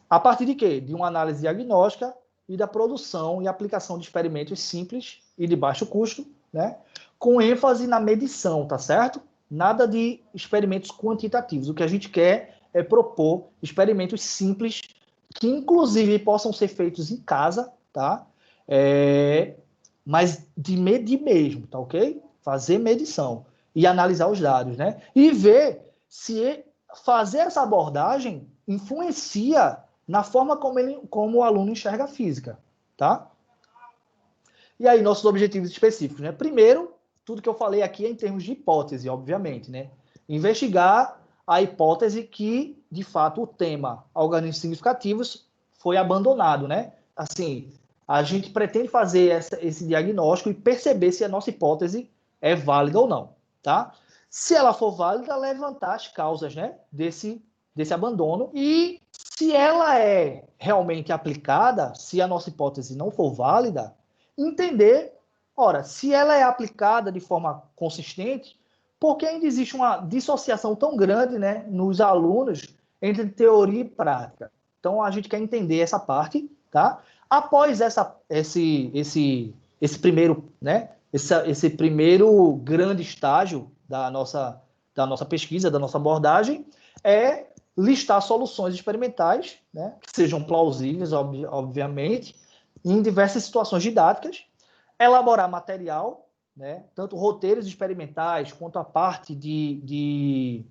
A partir de quê? De uma análise diagnóstica e da produção e aplicação de experimentos simples e de baixo custo, né? Com ênfase na medição, tá certo? Nada de experimentos quantitativos. O que a gente quer é propor experimentos simples que, inclusive, possam ser feitos em casa, tá? Mas de medir mesmo, tá ok? Fazer medição e analisar os dados, né? E ver se fazer essa abordagem influencia na forma como o aluno enxerga a física, tá? E aí, nossos objetivos específicos, né? Primeiro, tudo que eu falei aqui é em termos de hipótese, obviamente, né? Investigar a hipótese que, de fato, o tema algoritmos significativos foi abandonado, né? Assim, a gente pretende fazer esse diagnóstico e perceber se a nossa hipótese é válida ou não, tá? Se ela for válida, levantar as causas, né, desse abandono e se ela é realmente aplicada, se a nossa hipótese não for válida, entender, ora, se ela é aplicada de forma consistente, por que ainda existe uma dissociação tão grande, né, nos alunos entre teoria e prática? Então, a gente quer entender essa parte, tá? Após esse primeiro, né, esse primeiro grande estágio da nossa pesquisa, da nossa abordagem, é listar soluções experimentais, né, que sejam plausíveis, obviamente, em diversas situações didáticas, elaborar material, né, tanto roteiros experimentais quanto a parte de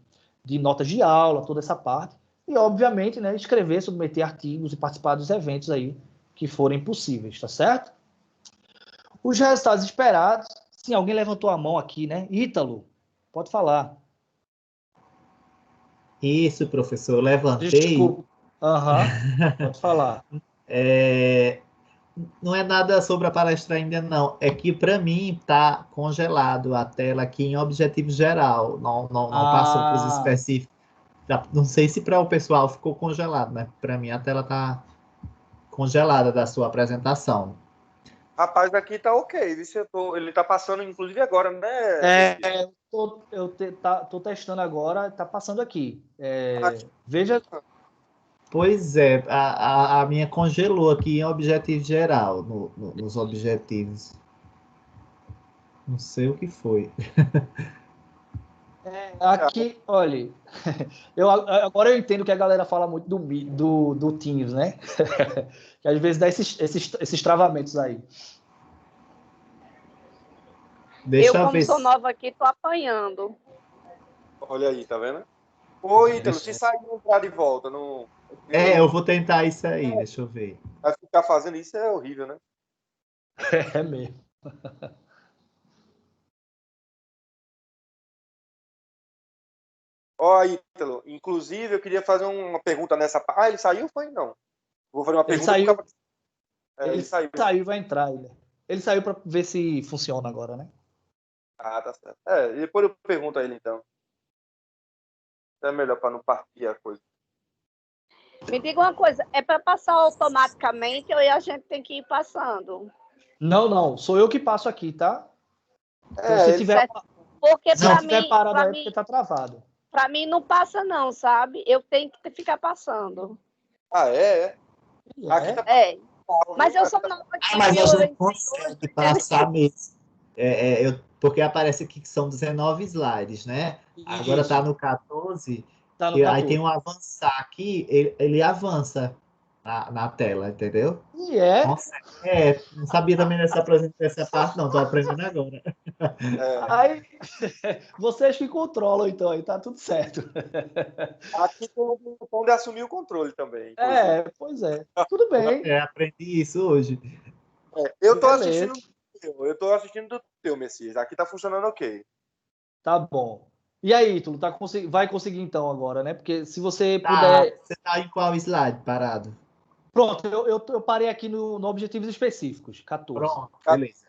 notas de aula, toda essa parte, e, obviamente, né, escrever, submeter artigos e participar dos eventos aí que forem possíveis, tá certo? Os resultados esperados, sim, alguém levantou a mão aqui, né? Ítalo, pode falar. Isso, professor, eu levantei. Desculpa. Aham, pode falar. Não é nada sobre a palestra ainda, não. É que, para mim, está congelado a tela aqui em objetivo geral. Não passou para os específicos. Não sei se para o pessoal ficou congelado, mas para mim a tela está congelada da sua apresentação. Rapaz, aqui tá ok. Ele tá passando, inclusive, agora, né? Tô testando agora, tá passando aqui. Veja. Pois é, a minha congelou aqui em objetivo geral, nos objetivos. Não sei o que foi. Aqui, olha, agora eu entendo que a galera fala muito do Teams, né? Que às vezes dá esses travamentos aí. Deixa eu, como ver sou nova aqui, tô apanhando. Olha aí, tá vendo? Oi, Ítalo, se sair e entrar de volta, não... eu vou tentar isso aí, deixa eu ver. Vai ficar fazendo isso é horrível, né? É mesmo. Ó, Ítalo, inclusive eu queria fazer uma pergunta nessa... Ah, ele saiu ou foi? Não. Vou fazer uma pergunta... Ele saiu, vai entrar. Ele saiu para ver se funciona agora, né? Ah, tá certo. Depois eu pergunto a ele, então. É melhor para não partir a coisa. Me diga uma coisa, é para passar automaticamente ou a gente tem que ir passando? Não, sou eu que passo aqui, tá? Então, se tiver parado aí, porque tá travado. Para mim não passa não, sabe? Eu tenho que ficar passando. Ah, é? Aqui tá... Mas eu sou nova aqui. Mas a gente consegue passar mesmo. Porque aparece aqui que são 19 slides, né? Isso. Agora tá no 14. Tá no 14. Aí tem um avançar aqui, ele avança na tela, entendeu? Nossa, não sabia também dessa parte, não. Tô aprendendo agora. Aí, vocês que controlam, então, aí tá tudo certo. Aqui tem o botão de assumir o controle também. Pois é. Tudo bem. Aprendi isso hoje. Eu tô assistindo do teu, Messias. Aqui tá funcionando ok. Tá bom. E aí, Ítalo, vai conseguir então agora, né? Porque se você puder... Você tá em qual slide parado? Pronto, eu parei aqui no objetivos específicos, 14. Pronto, beleza.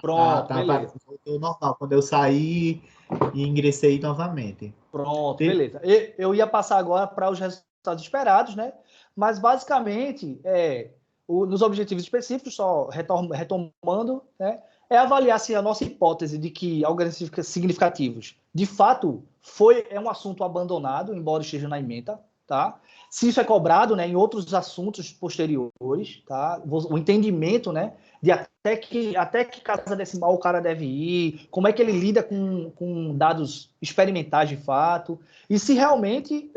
Pronto, beleza. Voltou normal, quando eu saí e ingressei novamente. Pronto, beleza. Eu ia passar agora para os resultados esperados, né? Mas, basicamente, nos objetivos específicos, só retomando, né? É avaliar se a nossa hipótese de que algoritmos significativos, de fato, é um assunto abandonado, embora esteja na ementa, tá? Se isso é cobrado, né, em outros assuntos posteriores, tá? O entendimento, né, de até que casa decimal o cara deve ir, como é que ele lida com dados experimentais de fato, e se realmente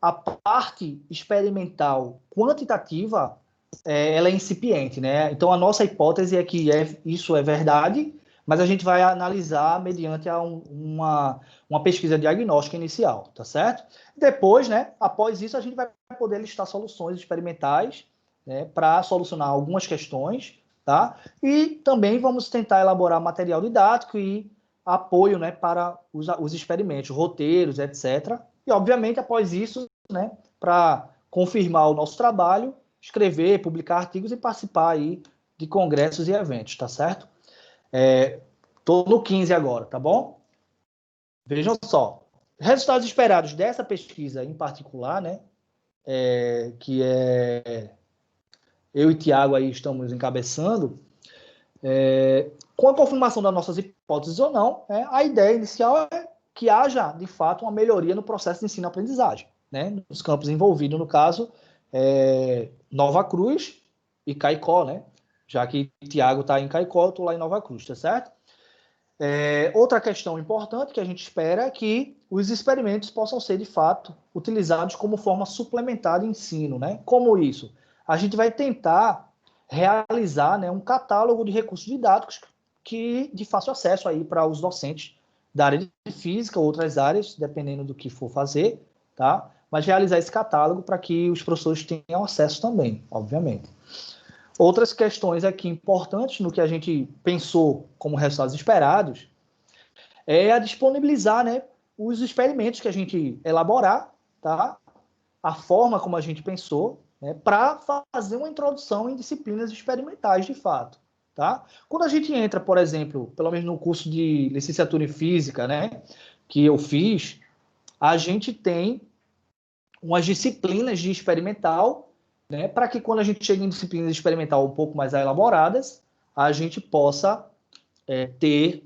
a parte experimental quantitativa ela é incipiente, né? Então a nossa hipótese é que isso é verdade, mas a gente vai analisar mediante uma pesquisa diagnóstica inicial, tá certo? Depois, né, após isso, a gente vai poder listar soluções experimentais, né, para solucionar algumas questões, tá? E também vamos tentar elaborar material didático e apoio, né, para os experimentos, roteiros, etc. E, obviamente, após isso, né, para confirmar o nosso trabalho, escrever, publicar artigos e participar aí de congressos e eventos, tá certo? Tô no 15 agora, tá bom? Vejam só. Resultados esperados dessa pesquisa em particular, né? Que eu e Tiago aí estamos encabeçando, com a confirmação das nossas hipóteses ou não, a ideia inicial é que haja, de fato, uma melhoria no processo de ensino-aprendizagem, né? Nos campos envolvidos, no caso, Nova Cruz e Caicó, né? Já que Tiago está em Caicó, eu estou lá em Nova Cruz, tá certo? Outra questão importante que a gente espera é que os experimentos possam ser, de fato, utilizados como forma suplementar de ensino, né? Como isso? A gente vai tentar realizar, né, um catálogo de recursos didáticos de fácil acesso aí para os docentes da área de física ou outras áreas, dependendo do que for fazer, tá? Mas realizar esse catálogo para que os professores tenham acesso também, obviamente. Outras questões aqui importantes no que a gente pensou como resultados esperados é a disponibilizar, né, os experimentos que a gente elaborar, tá, a forma como a gente pensou, né, para fazer uma introdução em disciplinas experimentais, de fato. Tá? Quando a gente entra, por exemplo, pelo menos no curso de licenciatura em física, né, que eu fiz, a gente tem umas disciplinas de experimental, né, para que quando a gente chega em disciplinas experimental um pouco mais elaboradas, a gente possa ter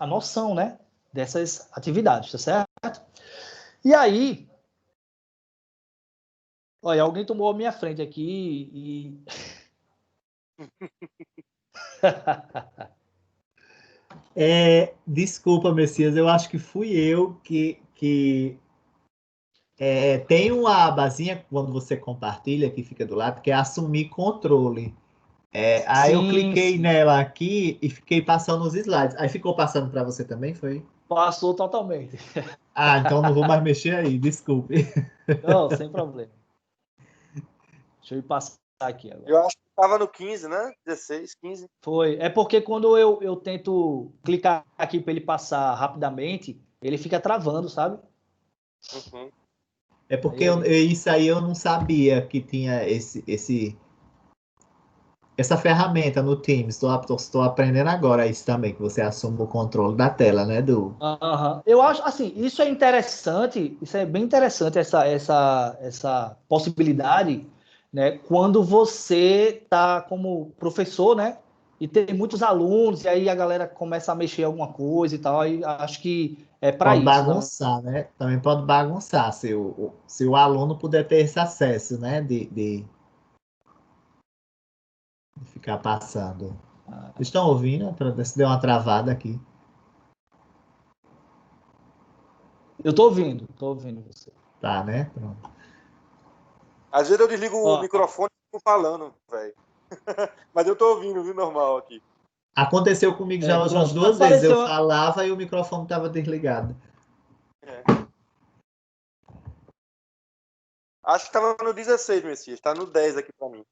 a noção, né, dessas atividades, tá certo? E aí, olha, alguém tomou a minha frente aqui e... Desculpa, Messias, eu acho que fui eu que tem uma abazinha quando você compartilha que fica do lado, que é assumir controle. Aí eu cliquei nela aqui e fiquei passando os slides. Aí ficou passando para você também, foi? Passou totalmente. Então não vou mais mexer aí, desculpe. Não, sem problema. Deixa eu ir passar aqui agora. Eu acho que estava no 15, né? 16, 15. Foi. É porque quando eu tento clicar aqui para ele passar rapidamente, ele fica travando, sabe? Uhum. É porque isso aí eu não sabia que tinha essa ferramenta no Teams. Estou aprendendo agora isso também, que você assume o controle da tela, né, Du? Eu acho, assim, isso é interessante, isso é bem interessante, essa possibilidade, né, quando você está como professor, né, e tem muitos alunos, e aí a galera começa a mexer alguma coisa e tal, aí acho que é para Pode isso. bagunçar, né? Também pode bagunçar, se o aluno puder ter esse acesso, né, de ficar passando. Vocês estão ouvindo? Para ver se deu uma travada aqui. Eu estou ouvindo você. Tá, né? Pronto. Às vezes eu desligo o microfone e fico falando, velho. Mas eu tô ouvindo, viu, normal aqui. Aconteceu comigo já umas 2 vezes. Eu falava e o microfone estava desligado. Acho que estava no 16, Messias. Está no 10 aqui para mim.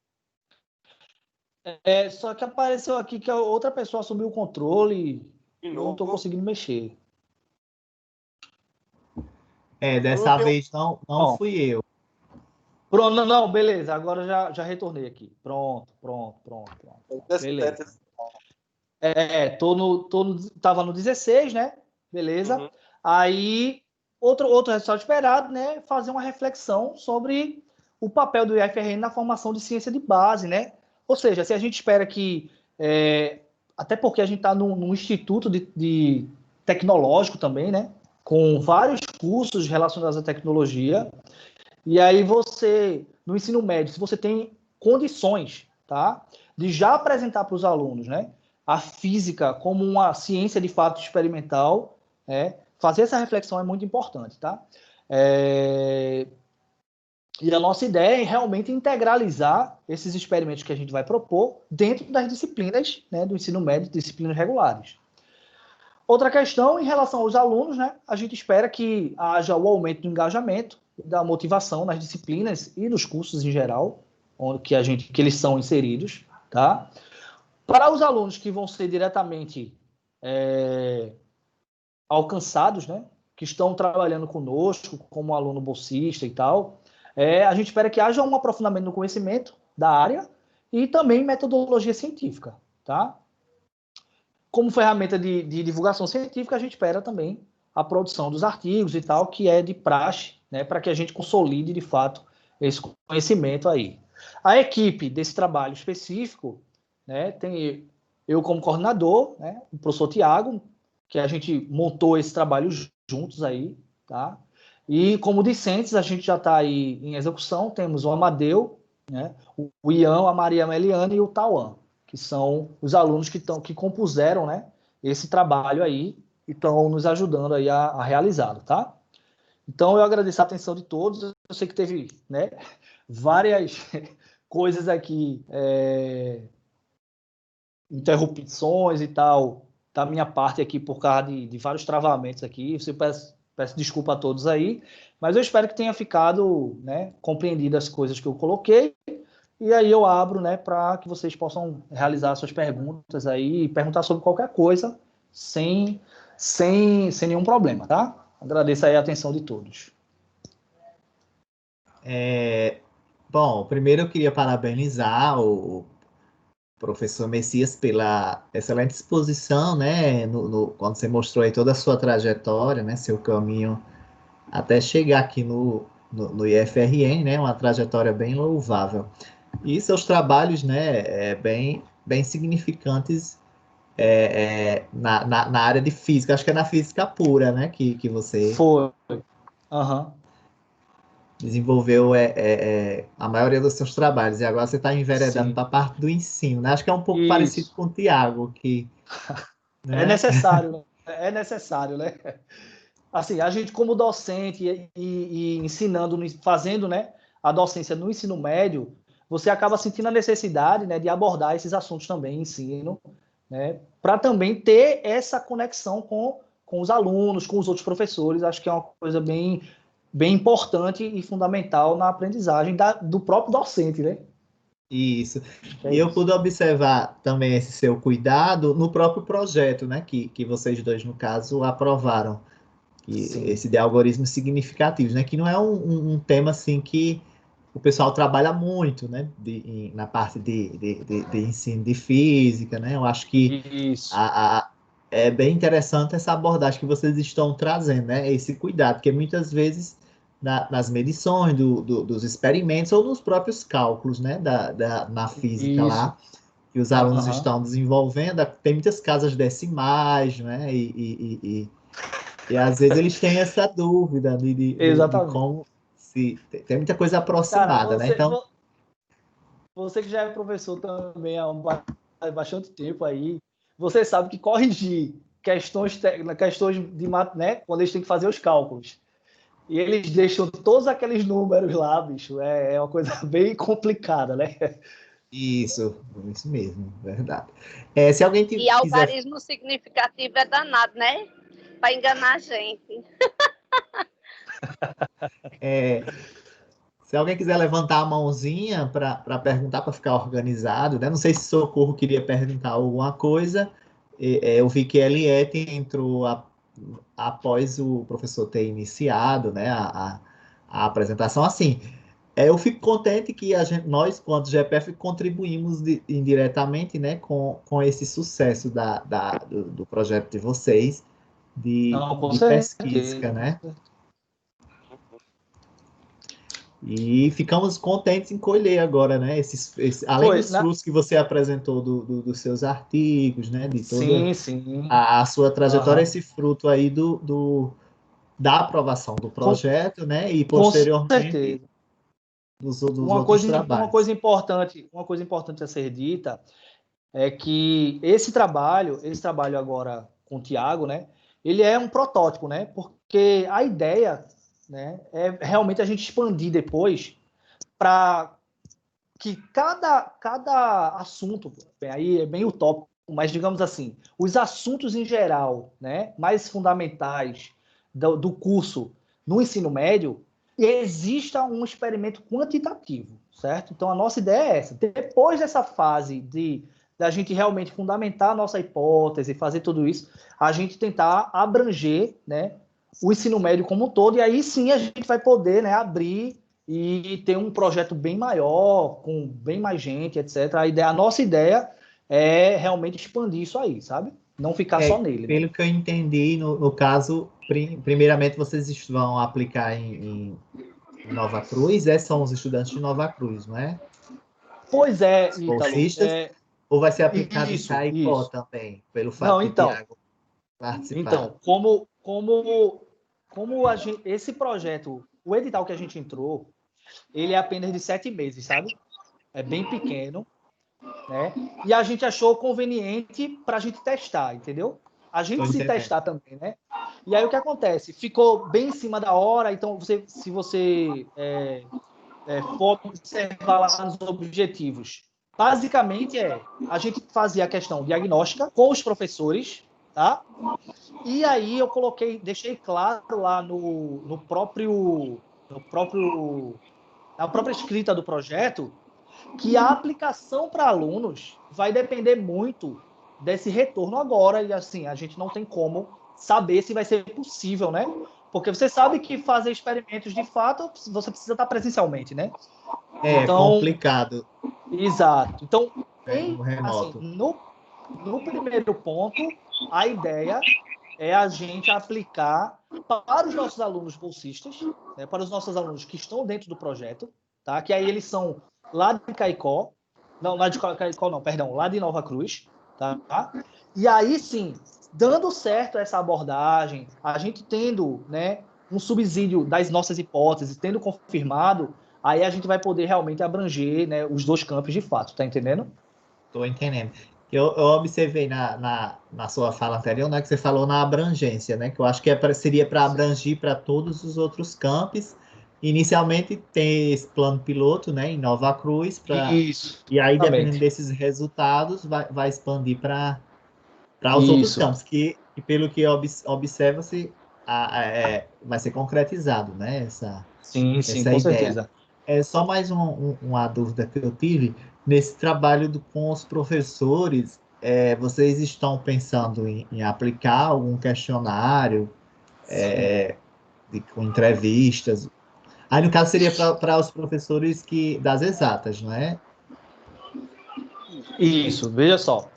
Só que apareceu aqui que a outra pessoa assumiu o controle e eu não estou conseguindo mexer. Dessa vez não fui eu. Pronto, não, beleza. Agora já retornei aqui. Pronto. Beleza. Tava no 16, né? Beleza. Uhum. Aí, outro resultado esperado, né? Fazer uma reflexão sobre o papel do IFRN na formação de ciência de base, né? Ou seja, se a gente espera que... até porque a gente está num instituto de tecnológico também, né? Com vários cursos relacionados à tecnologia. E aí você, no ensino médio, se você tem condições, tá, de já apresentar para os alunos, né, a física como uma ciência de fato experimental, fazer essa reflexão é muito importante, tá? E a nossa ideia é realmente integralizar esses experimentos que a gente vai propor dentro das disciplinas, né, do ensino médio, disciplinas regulares. Outra questão, em relação aos alunos, né, a gente espera que haja o aumento do engajamento, da motivação nas disciplinas e nos cursos em geral, que eles são inseridos, tá? Para os alunos que vão ser diretamente alcançados, né, que estão trabalhando conosco, como aluno bolsista e tal, a gente espera que haja um aprofundamento no conhecimento da área e também metodologia científica, tá? Como ferramenta de divulgação científica, a gente espera também a produção dos artigos e tal, que é de praxe, né, para que a gente consolide, de fato, esse conhecimento aí. A equipe desse trabalho específico, né, tem eu como coordenador, né, o professor Tiago, que a gente montou esse trabalho juntos aí, tá? E como discentes, a gente já está aí em execução, temos o Amadeu, né, o Ian, a Maria Meliane e o Tauan, que são os alunos que compuseram, né, esse trabalho aí e estão nos ajudando aí a realizá-lo, tá? Então, eu agradeço a atenção de todos. Eu sei que teve, né, várias coisas aqui, interrupções e tal, da minha parte aqui, por causa de vários travamentos aqui. Eu peço desculpa a todos aí, mas eu espero que tenha ficado, né, compreendido as coisas que eu coloquei. E aí eu abro, né, para que vocês possam realizar suas perguntas aí, perguntar sobre qualquer coisa, sem nenhum problema, tá? Agradeço aí a atenção de todos. Bom, primeiro eu queria parabenizar o professor Messias pela excelente exposição, né, quando você mostrou aí toda a sua trajetória, né, seu caminho até chegar aqui no IFRN, né, uma trajetória bem louvável. E seus trabalhos, né, bem significantes na área de física, acho que é na física pura, né, que você Foi. Aham. desenvolveu a maioria dos seus trabalhos, e agora você está enveredando Sim. para a parte do ensino, né? Acho que é um pouco Isso. parecido com o Tiago, que... É Né? necessário, né? É necessário, né? Assim, a gente como docente e ensinando, fazendo, né, a docência no ensino médio, você acaba sentindo a necessidade, né, de abordar esses assuntos também em ensino, né, para também ter essa conexão com os alunos, com os outros professores. Acho que é uma coisa bem importante e fundamental na aprendizagem do próprio docente, né? Isso. É E eu isso. pude observar também esse seu cuidado no próprio projeto, né, que vocês dois, no caso, aprovaram. Esse de algoritmos significativos, né? Que não é um tema assim que o pessoal trabalha muito, né? Na parte de ensino de física, né? Eu acho que Isso. é bem interessante essa abordagem que vocês estão trazendo, né? Esse cuidado, porque muitas vezes nas medições dos experimentos ou nos próprios cálculos, né? Na física Isso. lá, que os alunos Aham. estão desenvolvendo, tem muitas casas decimais, né? E às vezes eles têm essa dúvida de Exatamente. como se. Tem muita coisa Cara, aproximada, né? Então, você que já é professor também há bastante tempo aí, você sabe que corrigir questões de né, quando eles têm que fazer os cálculos. E eles deixam todos aqueles números lá, bicho, é uma coisa bem complicada, né? isso mesmo, verdade. Se alguém E quiser. algarismo significativo é danado, né? Para enganar a gente. Se alguém quiser levantar a mãozinha para perguntar, para ficar organizado, né? Não sei se Socorro queria perguntar alguma coisa. Eu vi que a Eliette entrou após o professor ter iniciado, né, a apresentação. Assim, eu fico contente que nós, quanto GPF, contribuímos indiretamente, né, com esse sucesso do projeto de vocês Não, com de pesquisa, certeza. né? E ficamos contentes em colher agora, né? Além Foi, dos frutos que você apresentou dos seus artigos, né? De toda sim. a sua trajetória, Aham. esse fruto aí da aprovação do Com, projeto, né? E com posteriormente certeza. dos outros trabalhos. Uma coisa importante a ser dita é que esse trabalho agora com o Tiago, né? Ele é um protótipo, né? Porque a ideia, né, é realmente a gente expandir depois para que cada assunto, bem, aí é bem utópico, mas digamos assim, os assuntos em geral, né, mais fundamentais do curso no ensino médio, exista um experimento quantitativo, certo? Então a nossa ideia é essa. Depois dessa fase da gente realmente fundamentar a nossa hipótese, fazer tudo isso, a gente tentar abranger, né, o ensino médio como um todo, e aí sim a gente vai poder, né, abrir e ter um projeto bem maior, com bem mais gente, etc. A nossa ideia é realmente expandir isso aí, sabe? Não ficar só nele, né? Pelo que eu entendi, no caso, primeiramente vocês vão aplicar em Nova Cruz, são os estudantes de Nova Cruz, não é? Pois é, Os Ítalo. bolsistas, ou vai ser aplicado em Isso, Caicó isso. também, pelo fato Não, de então, Tiago participar? então, esse projeto, o edital que a gente entrou, ele é apenas de 7 meses, sabe? É bem pequeno, né? E a gente achou conveniente para a gente testar, entendeu? A gente Estou se entendendo. testar também, né? E aí o que acontece? Ficou bem em cima da hora, então se você for observar lá nos objetivos, basicamente a gente fazia a questão diagnóstica com os professores, tá? E aí eu deixei claro lá na própria escrita do projeto que a aplicação para alunos vai depender muito desse retorno agora, e assim, a gente não tem como saber se vai ser possível, né, Porque você sabe que fazer experimentos de fato, você precisa estar presencialmente, né? É então, complicado. Exato. Então, No remoto. assim, no primeiro ponto, a ideia é a gente aplicar para os nossos alunos bolsistas, né, para os nossos alunos que estão dentro do projeto, tá? Que aí eles são lá de Caicó, não, lá de Caicó não, perdão, lá de Nova Cruz, tá? E aí sim, dando certo essa abordagem, a gente tendo, né, um subsídio das nossas hipóteses, tendo confirmado, aí a gente vai poder realmente abranger, né, os 2 campos de fato, tá entendendo? Estou entendendo. Eu observei na sua fala anterior, né, que você falou na abrangência, né, que eu acho que seria para abranger para todos os outros campos. Inicialmente tem esse plano piloto, né, em Nova Cruz, Isso. e aí, dependendo Exatamente. desses resultados, vai expandir para os outros Isso. campos, que pelo que observa-se, vai ser concretizado, né, Sim, essa com ideia. certeza. É só mais uma dúvida que eu tive. Nesse trabalho com os professores, vocês estão pensando em aplicar algum questionário, com entrevistas? Aí, no caso, seria para os professores das exatas, não é? Isso, veja só.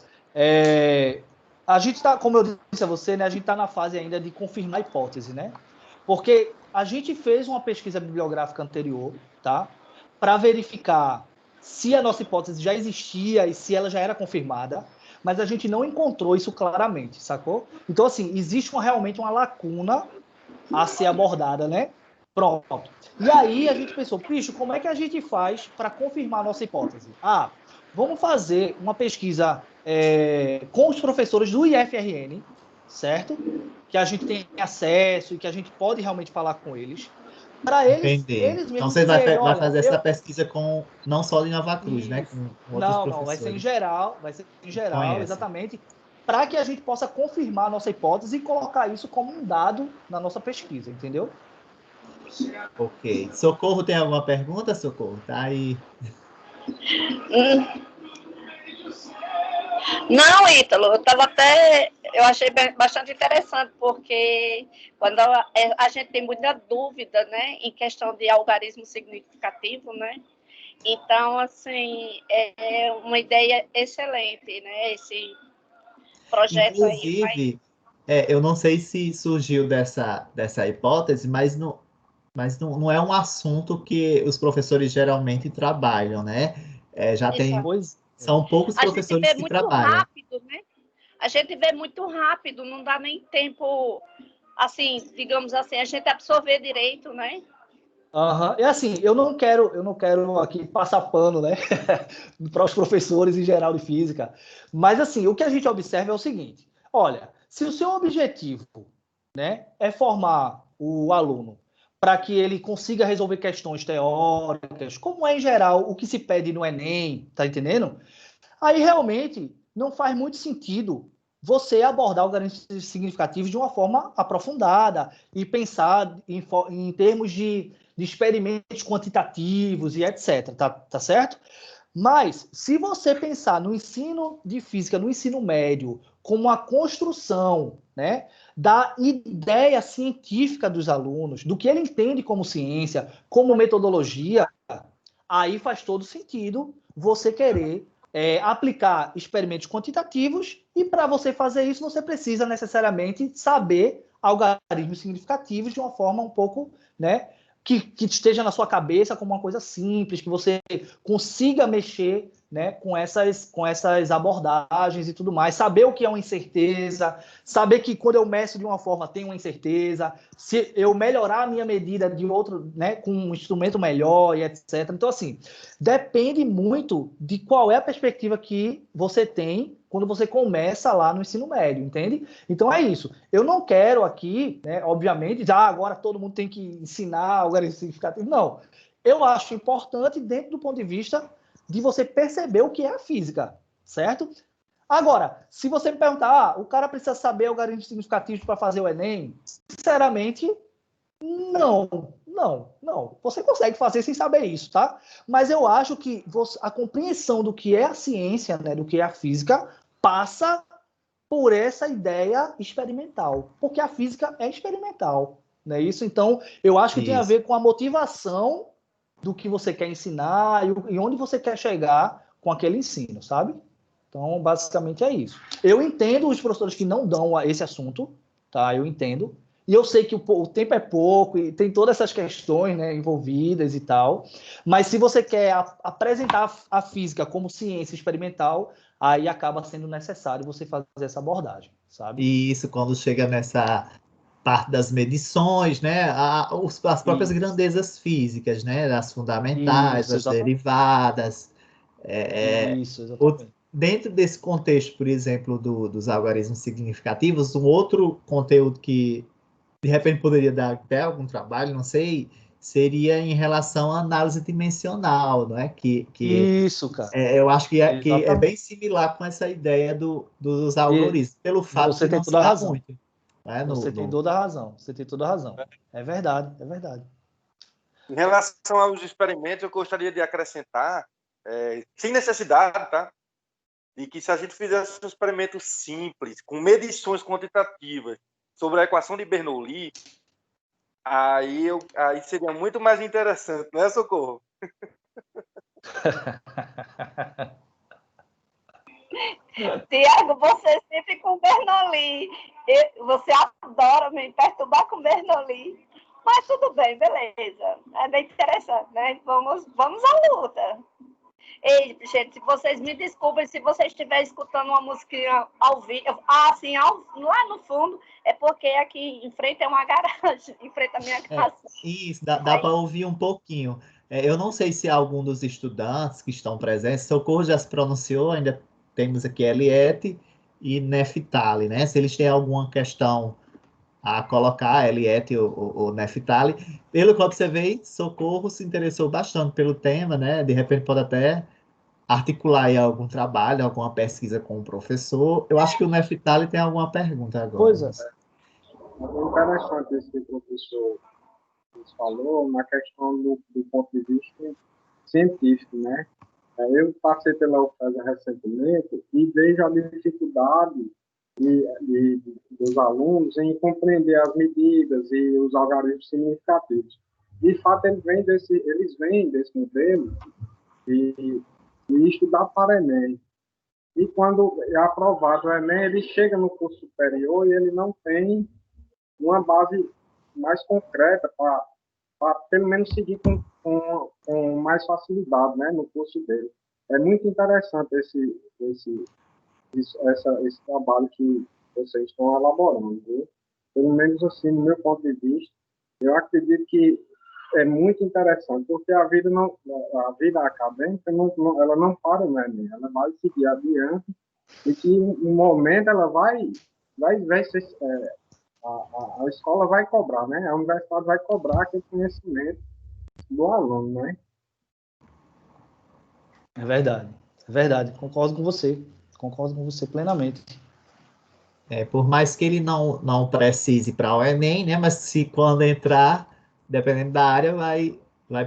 A gente está, como eu disse a você, né, a gente está na fase ainda de confirmar a hipótese, né? Porque a gente fez uma pesquisa bibliográfica anterior, tá? Para verificar se a nossa hipótese já existia e se ela já era confirmada, mas a gente não encontrou isso claramente, sacou? Então, assim, existe realmente uma lacuna a ser abordada, né? Pronto. E aí a gente pensou, bicho, como é que a gente faz para confirmar a nossa hipótese? Vamos fazer uma pesquisa com os professores do IFRN, certo? Que a gente tem acesso e que a gente pode realmente falar com eles, para eles Entender. Então, mesmos você vai, dizerem, vai olha, fazer essa pesquisa com não só de Nova Cruz, né? isso. Com outros Não, vai ser em professores geral, que conhecem. exatamente, para que a gente possa confirmar a nossa hipótese e colocar isso como um dado na nossa pesquisa, entendeu? Ok. Socorro, tem alguma pergunta, Socorro? Tá aí. Não, Ítalo, eu achei bastante interessante, porque quando a gente tem muita dúvida, né, em questão de algarismo significativo, né, então, assim, é uma ideia excelente, né, esse projeto aí. Inclusive, eu não sei se surgiu dessa hipótese, mas não é um assunto que os professores geralmente trabalham, né? São poucos A gente professores vê que muito trabalham. rápido, né? A gente vê muito rápido, não dá nem tempo, assim, digamos assim, a gente absorver direito, né? É assim, eu não quero aqui passar pano, né, para os professores em geral de física, mas assim, o que a gente observa é o seguinte: olha, se o seu objetivo, né, é formar o aluno para que ele consiga resolver questões teóricas, como é em geral o que se pede no Enem, tá entendendo? Aí realmente não faz muito sentido você abordar algoritmos significativos de uma forma aprofundada e pensar em termos de experimentos quantitativos e etc. Tá certo? Mas, se você pensar no ensino de física, no ensino médio, como a construção, né, da ideia científica dos alunos, do que ele entende como ciência, como metodologia, aí faz todo sentido você querer aplicar experimentos quantitativos, e para você fazer isso, você precisa necessariamente saber algarismos significativos de uma forma um pouco, né, que esteja na sua cabeça como uma coisa simples, que você consiga mexer, né, com essas abordagens e tudo mais, saber o que é uma incerteza, saber que quando eu meço de uma forma tem uma incerteza, se eu melhorar a minha medida de outro, né, com um instrumento melhor e etc. Então, assim, depende muito de qual é a perspectiva que você tem quando você começa lá no ensino médio, entende? Então é isso. Eu não quero aqui, né, obviamente, já agora todo mundo tem que ensinar algarismo significativo. Não. Eu acho importante dentro do ponto de vista de você perceber o que é a física, certo? Agora, se você me perguntar, o cara precisa saber algarismos significativos para fazer o Enem? Sinceramente, não. Você consegue fazer sem saber isso, tá? Mas eu acho que a compreensão do que é a ciência, né, do que é a física, passa por essa ideia experimental. Porque a física é experimental, Não é isso? Então, eu acho que Isso. tem a ver com a motivação do que você quer ensinar e onde você quer chegar com aquele ensino, sabe? Então, basicamente é isso. Eu entendo os professores que não dão a esse assunto, tá? Eu entendo. E eu sei que o tempo é pouco e tem todas essas questões, né, envolvidas e tal. Mas se você quer apresentar a física como ciência experimental, aí acaba sendo necessário você fazer essa abordagem, sabe? E isso, quando chega nessa parte das medições, né? As próprias Isso. grandezas físicas, né? As fundamentais, Isso, as exatamente. derivadas. Isso, exatamente. Dentro desse contexto, por exemplo, dos algarismos significativos, um outro conteúdo que de repente poderia dar até algum trabalho, não sei, seria em relação à análise dimensional, não é? Isso, cara. Eu acho que é Exatamente. bem similar com essa ideia dos E algoritmos, pelo fato você de tem não se toda a dar razão. muito. Né? Você tem toda a razão. Você tem toda a razão. É verdade, é verdade. Em relação aos experimentos, eu gostaria de acrescentar, sem necessidade, tá? De que se a gente fizesse um experimento simples, com medições quantitativas sobre a equação de Bernoulli, aí seria muito mais interessante, não é, Socorro? Tiago, você sempre com Bernoulli. Você adora me perturbar com Bernoulli. Mas tudo bem, beleza. É bem interessante, né? Vamos à luta. Ei, gente, vocês me desculpem se vocês estiverem escutando uma musiquinha ao vivo, assim, lá no fundo, é porque aqui em frente é uma garagem, em frente à minha casa. Isso, dá para ouvir um pouquinho. Eu não sei se algum dos estudantes que estão presentes, Socorro já se pronunciou, ainda temos aqui Eliette e Neftali, né? Se eles têm alguma questão a colocar, Eliette ou Neftali. Pelo que eu observei, Socorro se interessou bastante pelo tema, né? De repente pode até articular aí algum trabalho, alguma pesquisa com o professor. Eu acho que o Neftali tem alguma pergunta agora. Pois é. É interessante isso que o professor falou na questão do ponto de vista científico, né? Eu passei pela UFESA recentemente e vejo a dificuldade dos alunos em compreender as medidas e os algarismos significativos. De fato, eles vêm desse modelo de estudar para Enem. E quando é aprovado o Enem, ele chega no curso superior e ele não tem uma base mais concreta para pelo menos seguir com mais facilidade, né, no curso dele. É muito interessante esse trabalho que vocês estão elaborando, viu? Pelo menos assim, no meu ponto de vista, eu acredito que é muito interessante, porque a vida acadêmica ela não para no Enem, ela vai seguir adiante e que no momento ela vai ser, a escola vai cobrar, né? A universidade vai cobrar aquele conhecimento do aluno, né? É verdade. Concordo com você plenamente. Por mais que ele não precise para o Enem, né? Mas se quando entrar, dependendo da área, vai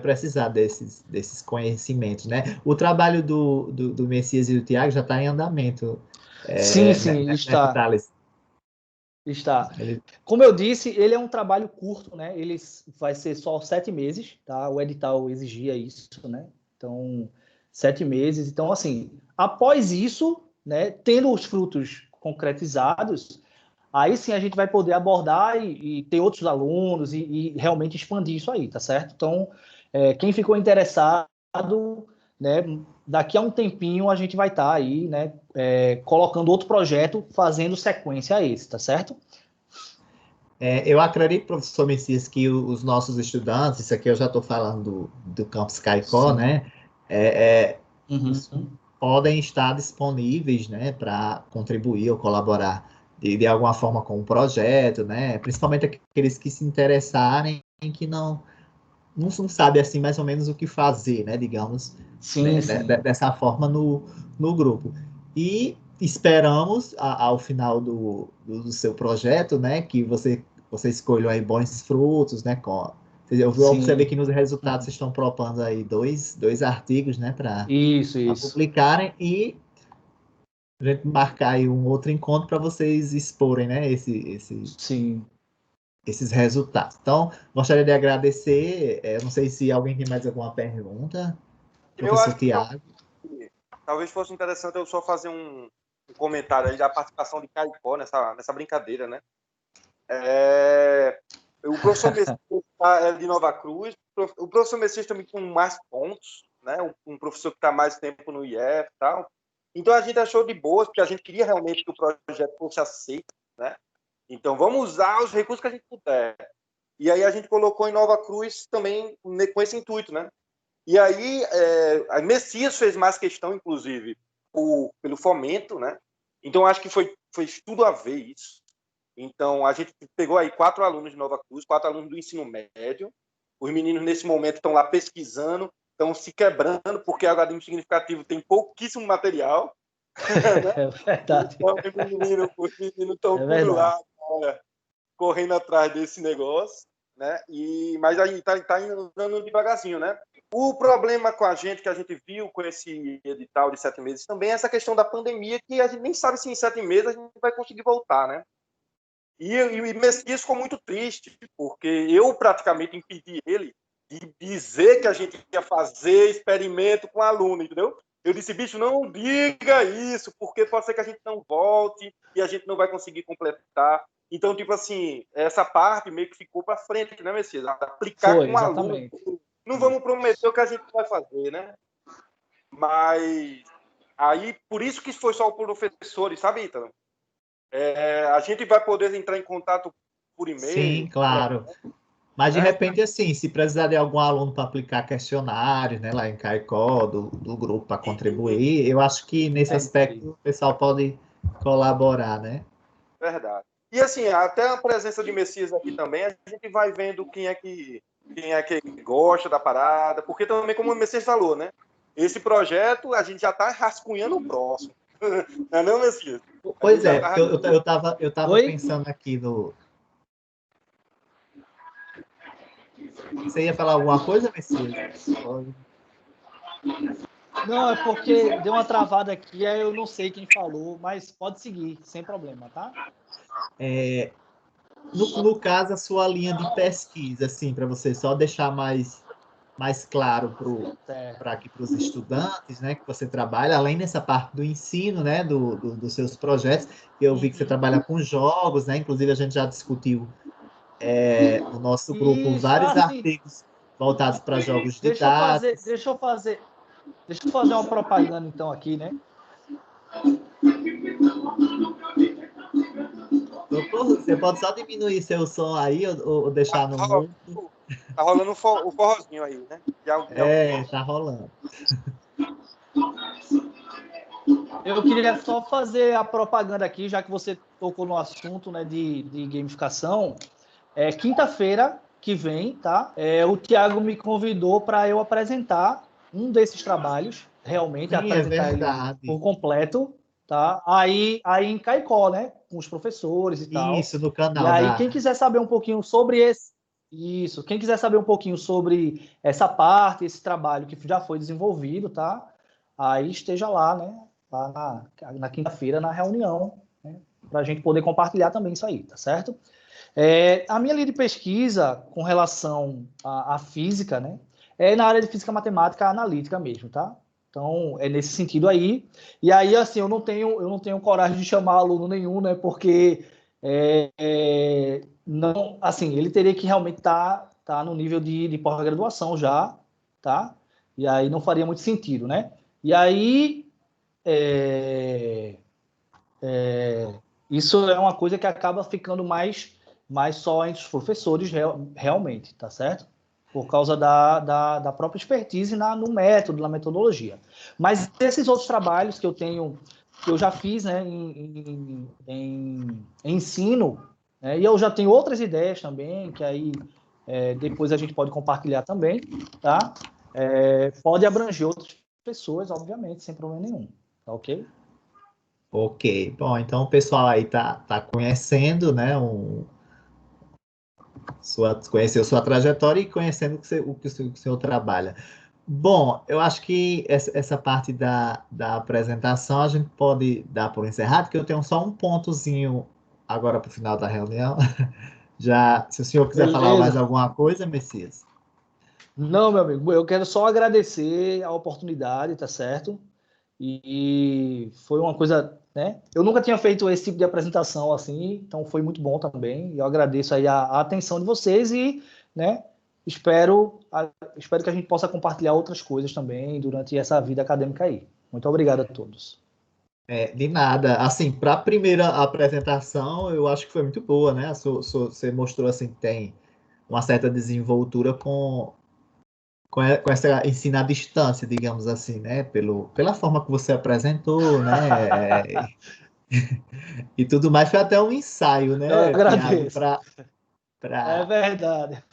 precisar desses conhecimentos, né? O trabalho do Messias e do Tiago já está em andamento. Sim, está. Thales. Está. Como eu disse, ele é um trabalho curto, né? Ele vai ser só 7 meses, tá? O edital exigia isso, né? Então, 7 meses. Então, assim, após isso, né? Tendo os frutos concretizados, aí sim a gente vai poder abordar e ter outros alunos e realmente expandir isso aí, tá certo? Então, quem ficou interessado, né? Daqui a um tempinho a gente vai estar aí, né? Colocando outro projeto, fazendo sequência a esse, tá certo? Eu acredito, professor Messias, que os nossos estudantes, isso aqui eu já estou falando do Campus Caicó, Sim. né? Uhum. Podem estar disponíveis, né, para contribuir ou colaborar de alguma forma com o projeto, né? Principalmente aqueles que se interessarem e que não sabem assim mais ou menos o que fazer, né? Digamos, Sim. dessa forma no grupo. E esperamos ao final do seu projeto, né, que você escolha aí bons frutos, né? Eu observei que nos resultados vocês estão propondo aí dois artigos, né, para publicarem e a gente marcar aí um outro encontro para vocês exporem, né, esse... Sim. esses resultados. Então, gostaria de agradecer. Não sei se alguém tem mais alguma pergunta. Eu Professor acho que Tiago. talvez fosse interessante eu só fazer um comentário aí da participação de Caicó nessa brincadeira, né? O professor Messias é de Nova Cruz, o professor Messias também com mais pontos, né? Um professor que está mais tempo no IF e tal. Então a gente achou de boas, porque a gente queria realmente que o projeto fosse aceito, né? Então vamos usar os recursos que a gente puder. E aí a gente colocou em Nova Cruz também com esse intuito, né? E aí a Messias fez mais questão, inclusive, pelo fomento, né? Então acho que foi tudo a ver isso. Então, a gente pegou aí 4 alunos de Nova Cruz, 4 alunos do ensino médio. Os meninos, nesse momento, estão lá pesquisando, estão se quebrando, porque o algarismo significativo tem pouquíssimo material. Né? É verdade. Então, os meninos estão tudo lá, cara, correndo atrás desse negócio. Né? Mas aí está indo devagarzinho, né? O problema com a gente, que a gente viu com esse edital de 7 meses, também é essa questão da pandemia, que a gente nem sabe se em 7 meses a gente vai conseguir voltar, né? E o Messias ficou muito triste, porque eu praticamente impedi ele de dizer que a gente ia fazer experimento com aluno, entendeu? Eu disse, bicho, não diga isso, porque pode ser que a gente não volte e a gente não vai conseguir completar. Então, tipo assim, essa parte meio que ficou para frente, né, Messias? Aplicar com exatamente. aluno. Não vamos prometer o que a gente vai fazer, né? Mas aí, por isso que foi só o professor, sabe, Ítalo? A gente vai poder entrar em contato por e-mail. Sim, claro. Mas, de repente, assim, se precisar de algum aluno para aplicar questionários, né, lá em Caicó, do grupo para contribuir, eu acho que nesse aspecto o pessoal pode colaborar, né? Verdade. E, assim, até a presença de Messias aqui também, a gente vai vendo quem é que gosta da parada, porque também, como o Messias falou, né? Esse projeto, a gente já está rascunhando o próximo. Não é não, Messias? Pois é, eu tava pensando aqui no... Você ia falar alguma coisa, Messias? Não, é porque deu uma travada aqui, aí eu não sei quem falou, mas pode seguir, sem problema, tá? No caso, a sua linha de pesquisa, assim, para você só deixar mais claro para aqui para os estudantes, né, que você trabalha, além dessa parte do ensino, né, dos seus projetos, eu vi que você trabalha com jogos, né, inclusive a gente já discutiu no nosso grupo vários artigos voltados para jogos didáticos. Deixa eu fazer uma propaganda, então, aqui, né? Você pode só diminuir seu som aí ou deixar no mudo? Tá rolando o forrozinho aí, né? Tá rolando. Eu queria só fazer a propaganda aqui, já que você tocou no assunto, né, de gamificação. Quinta-feira que vem, tá? O Thiago me convidou para eu apresentar um desses trabalhos, realmente, Sim, apresentar ele por completo, tá? Aí em Caicó, né? Com os professores e tal. Isso, no canal. E aí, quem quiser saber um pouquinho sobre quem quiser saber um pouquinho sobre essa parte, esse trabalho que já foi desenvolvido, tá? Aí esteja lá, né? Lá na quinta-feira, na reunião, né? Para a gente poder compartilhar também isso aí, tá certo? A minha linha de pesquisa com relação à física, né? É na área de física matemática analítica mesmo, tá? Então, é nesse sentido aí. E aí, assim, eu não tenho coragem de chamar aluno nenhum, né? Porque não, assim, ele teria que realmente tá no nível de pós-graduação já, tá? E aí não faria muito sentido, né? E aí, isso é uma coisa que acaba ficando mais só entre os professores realmente, tá certo? Por causa da própria expertise no método, na metodologia. Mas esses outros trabalhos que eu já fiz, né, em ensino, né, e eu já tenho outras ideias também, que aí depois a gente pode compartilhar também, tá? Pode abranger outras pessoas, obviamente, sem problema nenhum, tá ok? Ok, bom, então o pessoal aí tá conhecendo, né, conheceu sua trajetória e conhecendo o que o senhor trabalha. Bom, eu acho que essa parte da apresentação a gente pode dar por encerrado, que eu tenho só um pontozinho agora para o final da reunião, Já, se o senhor quiser falar Beleza. mais alguma coisa, Messias. Não, meu amigo, eu quero só agradecer a oportunidade, tá certo? E foi uma coisa, né? Eu nunca tinha feito esse tipo de apresentação assim, então foi muito bom também. E eu agradeço aí a atenção de vocês e, né? Espero que a gente possa compartilhar outras coisas também durante essa vida acadêmica aí. Muito obrigado a todos. De nada. Assim, para a primeira apresentação, eu acho que foi muito boa, né? Você mostrou assim que tem uma certa desenvoltura com essa ensino à distância, digamos assim, né? Pela forma que você apresentou, né? E tudo mais, foi até um ensaio, Eu né, Tiago, agradeço. para É verdade.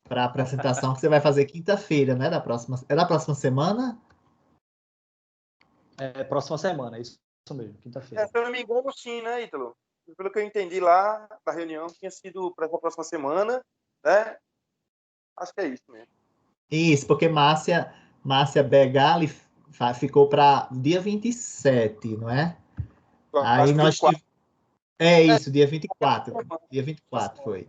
a apresentação que você vai fazer quinta-feira, né? É da próxima semana? É próxima semana, isso mesmo, quinta-feira. Se eu não me engano, sim, né, Ítalo? Pelo que eu entendi lá da reunião, tinha sido para a próxima semana, né? Acho que é isso mesmo. Isso, porque Márcia Begali ficou para dia 27, não é? Eu Aí acho que nós 24. tivemos. É isso, dia 24. Dia 24 foi.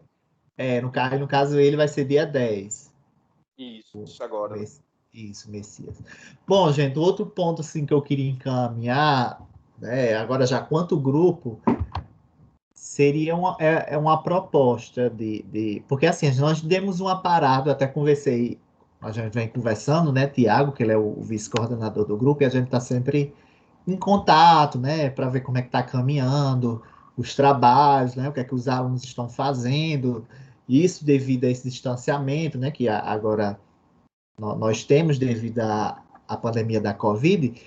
No caso, ele vai ser dia 10. Isso, agora. Isso, Messias. Bom, gente, outro ponto assim, que eu queria encaminhar, né, agora já quanto grupo, seria uma proposta Porque assim, nós demos uma parada, eu até conversei, a gente vem conversando, né, Tiago, que ele é o vice-coordenador do grupo, e a gente está sempre em contato, né, para ver como é que está caminhando os trabalhos, né, o que é que os alunos estão fazendo, isso devido a esse distanciamento, né, que agora nós temos devido à pandemia da Covid.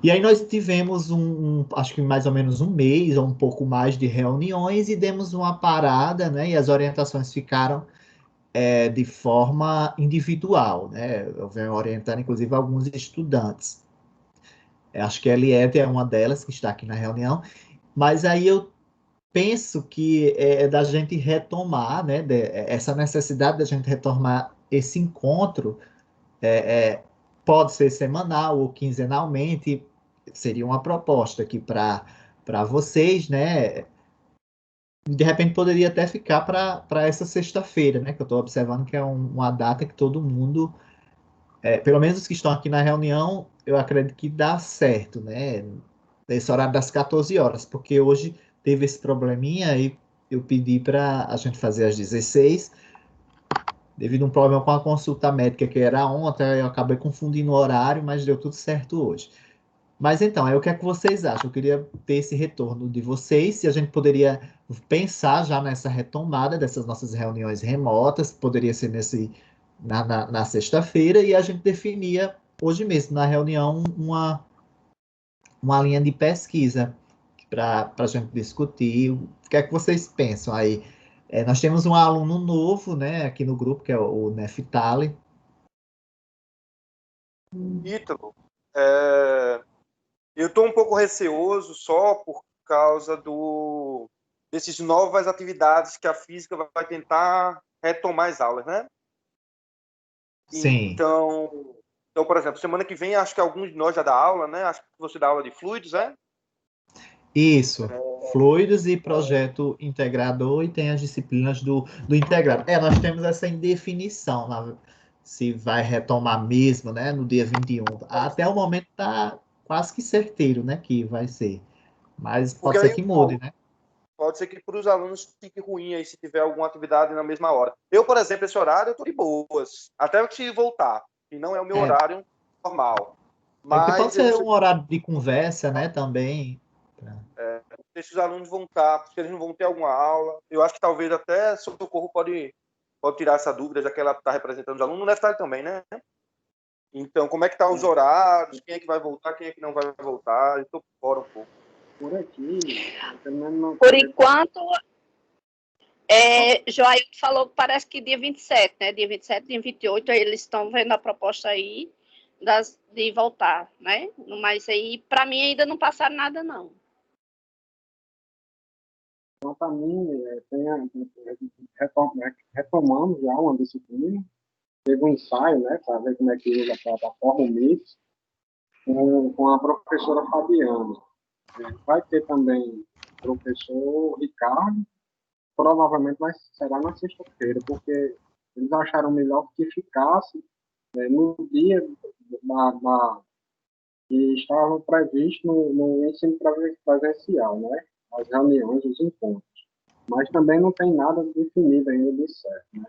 E aí nós tivemos acho que mais ou menos um mês ou um pouco mais de reuniões e demos uma parada, né, e as orientações ficaram de forma individual, né, eu venho orientando inclusive alguns estudantes. Acho que a Eliette é uma delas que está aqui na reunião, mas aí eu penso que é da gente retomar, né, essa necessidade da gente retomar esse encontro, pode ser semanal ou quinzenalmente, seria uma proposta aqui para vocês, né? De repente poderia até ficar para essa sexta-feira, né? Que eu estou observando que é uma data que todo mundo, pelo menos os que estão aqui na reunião, eu acredito que dá certo, né? Nesse horário das 14 horas, porque hoje teve esse probleminha e eu pedi para a gente fazer às 16, devido a um problema com a consulta médica que era ontem, eu acabei confundindo o horário, mas deu tudo certo hoje. Mas então, aí o que é que vocês acham? Eu queria ter esse retorno de vocês, se a gente poderia pensar já nessa retomada dessas nossas reuniões remotas, poderia ser na sexta-feira, e a gente definia hoje mesmo, na reunião, uma linha de pesquisa para a gente discutir. O que é que vocês pensam aí? Nós temos um aluno novo, né, aqui no grupo, que é o Neftali. Ítalo, eu estou um pouco receoso só por causa desses novas atividades que a física vai tentar retomar as aulas, né? Sim. Então, por exemplo, semana que vem acho que alguns de nós já dá aula, né? Acho que você dá aula de fluidos, né? Isso. Fluidos e projeto integrador, e tem as disciplinas do integrado. Nós temos essa indefinição, se vai retomar mesmo, né, no dia 21. Até o momento está quase que certeiro, né, que vai ser. Mas Porque pode ser aí que mude, né? pode ser que para os alunos fique ruim aí se tiver alguma atividade na mesma hora. Eu, por exemplo, esse horário eu estou de boas, até eu te voltar, e não é o meu horário normal. Porque pode Mas eu não ser sei, um horário de conversa, né, também. se os alunos vão estar, se eles não vão ter alguma aula. Eu acho que talvez até Socorro pode tirar essa dúvida, já que ela está representando os alunos. No Neftali também, né? Então, como é que estão os horários? Quem é que vai voltar? Quem é que não vai voltar? Eu estou fora um pouco. Por aqui, pelo menos não. Por enquanto, Joailton falou que parece que dia 27, né? Dia 27, dia 28, eles estão vendo a proposta aí de voltar, né? Mas aí, para mim, ainda não passaram nada, não. Então, para mim, retomamos já uma disciplina. Teve um ensaio, né, para ver como é que usa a plataforma Mix, com a professora Fabiana. Vai ter também o professor Ricardo provavelmente será na sexta-feira, porque eles acharam melhor que ficasse no dia que estava previsto no ensino presencial, né? As reuniões, os encontros. Mas também não tem nada definido ainda de certo, né?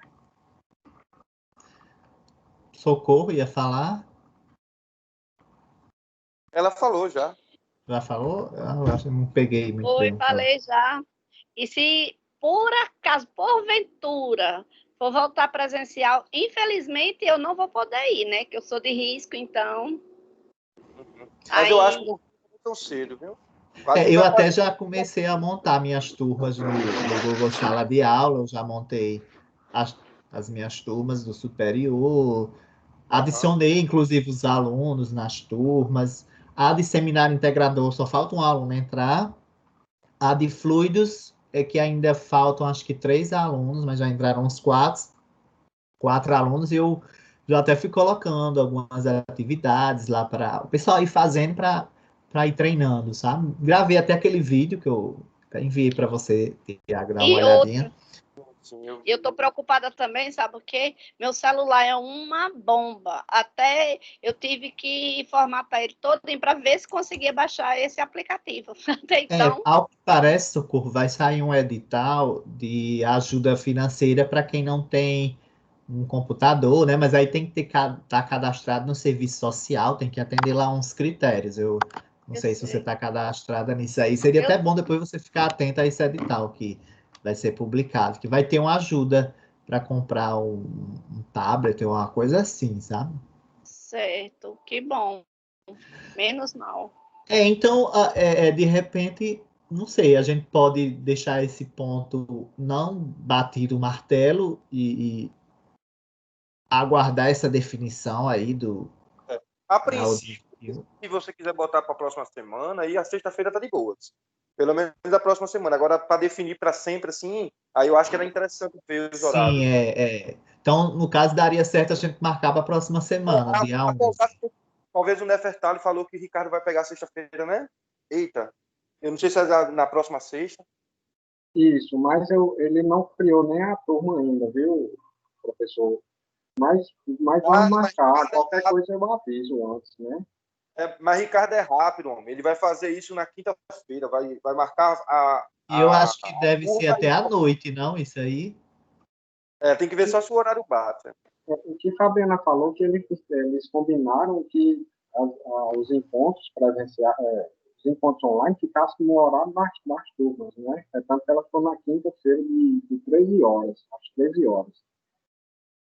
Socorro ia falar? Ela falou já. Já falou? Eu acho que não peguei muito Foi, bem. falei já. E se por acaso, porventura, for voltar presencial, infelizmente eu não vou poder ir, né? Que eu sou de risco, então. Mas eu acho que não é tão cedo, viu? Eu até já comecei a montar minhas turmas no Google Sala de Aula, eu já montei as minhas turmas do superior, adicionei inclusive os alunos nas turmas, a de seminário integrador só falta um aluno entrar, a de fluidos é que ainda faltam acho que 3 alunos, mas já entraram uns 4 alunos, e eu já até fui colocando algumas atividades lá para o pessoal ir fazendo para ir treinando, sabe? Gravei até aquele vídeo que eu enviei para você, Tiago, dar uma olhadinha. Eu estou preocupada também, sabe o quê? Meu celular é uma bomba. Até eu tive que formatar ele todinho para ver se conseguia baixar esse aplicativo. Até então... Ao que parece, Socorro, vai sair um edital de ajuda financeira para quem não tem um computador, né? Mas aí tem que estar cadastrado no serviço social, tem que atender lá uns critérios. Eu não sei se você está cadastrada nisso aí. Seria até bom depois você ficar atento a esse edital que vai ser publicado, que vai ter uma ajuda para comprar um tablet ou uma coisa assim, sabe? Certo, que bom. Menos mal. Então, de repente, não sei, a gente pode deixar esse ponto não batido o martelo e aguardar essa definição aí A princípio, se você quiser botar para a próxima semana, aí a sexta-feira tá de boas. Pelo menos a próxima semana. Agora, para definir para sempre, assim, aí eu acho que era interessante ver os horários. Sim, Então, no caso, daria certo a gente marcar para a próxima semana, dia 11. Talvez o Nefertari falou que o Ricardo vai pegar sexta-feira, né? Eita, eu não sei se é na próxima sexta. Isso, mas ele não criou nem a turma ainda, viu, professor? Mas vamos marcar, qualquer coisa eu aviso antes, né? Mas Ricardo é rápido, homem. Ele vai fazer isso na quinta-feira, vai marcar Eu acho que deve ser até à noite, não? Isso aí? Tem que ver só se o horário bate. O que Fabiana falou, que eles combinaram que os encontros presenciais, os encontros online ficassem no horário das turmas, né? Tanto que ela ficou na quinta-feira de 13 horas, às 13 horas.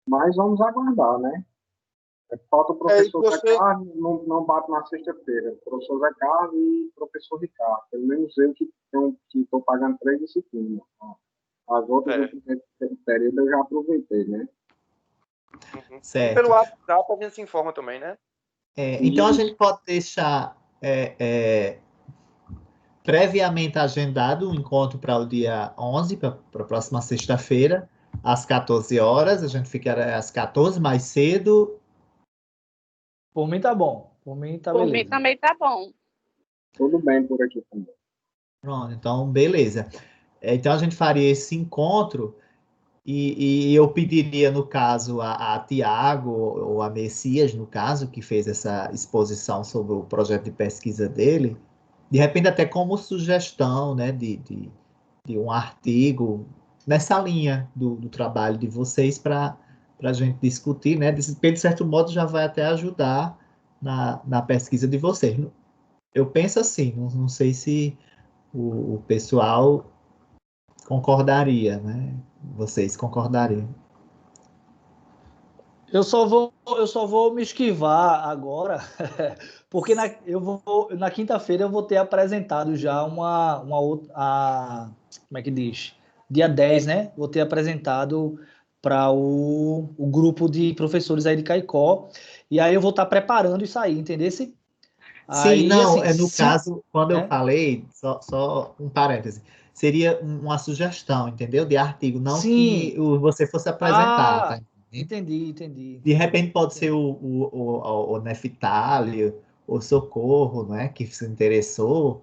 Mas vamos aguardar, né? Falta o professor Zé Carlos, não bate na sexta-feira. O professor Zé Carlos e o professor Ricardo. Pelo menos eu que estou pagando 3 disciplinas. As outras do período eu já aproveitei, né? Certo. E pelo WhatsApp a gente se informa também, né? Então a gente pode deixar previamente agendado um encontro para o dia 11, para a próxima sexta-feira, às 14 horas. A gente fica às 14, mais cedo. Por mim tá bom. Por mim tá beleza. Por mim também tá bom. Tudo bem por aqui também. Pronto, então beleza. Então a gente faria esse encontro e eu pediria, no caso, a Tiago ou a Messias, no caso, que fez essa exposição sobre o projeto de pesquisa dele, de repente até como sugestão, né, de um artigo nessa linha do trabalho de vocês para a gente discutir, né? De certo modo já vai até ajudar na pesquisa de vocês. Eu penso assim, não sei se o pessoal concordaria, né? Vocês concordariam? Eu só vou me esquivar agora, porque na quinta-feira eu vou ter apresentado já uma outra, como é que diz? Dia 10, né? Vou ter apresentado para o grupo de professores aí de Caicó, e aí eu vou estar preparando isso aí, entendeu? Sim, aí, não, assim, no caso, quando eu né? falei, só um parêntese, seria uma sugestão, entendeu? De artigo, não Sim. que você fosse apresentar, tá? Entendi. De repente pode ser o Neftali, o Socorro, né, que se interessou,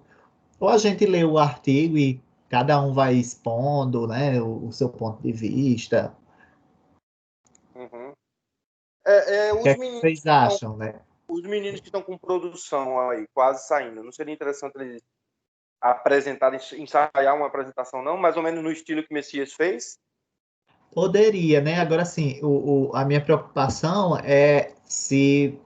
ou a gente lê o artigo e cada um vai expondo, né, o seu ponto de vista. Uhum. O que é que vocês acham, né? Os meninos que estão com produção aí, quase saindo, não seria interessante eles apresentarem, ensaiar uma apresentação, não? Mais ou menos no estilo que o Messias fez? Poderia, né? Agora, sim, a minha preocupação é se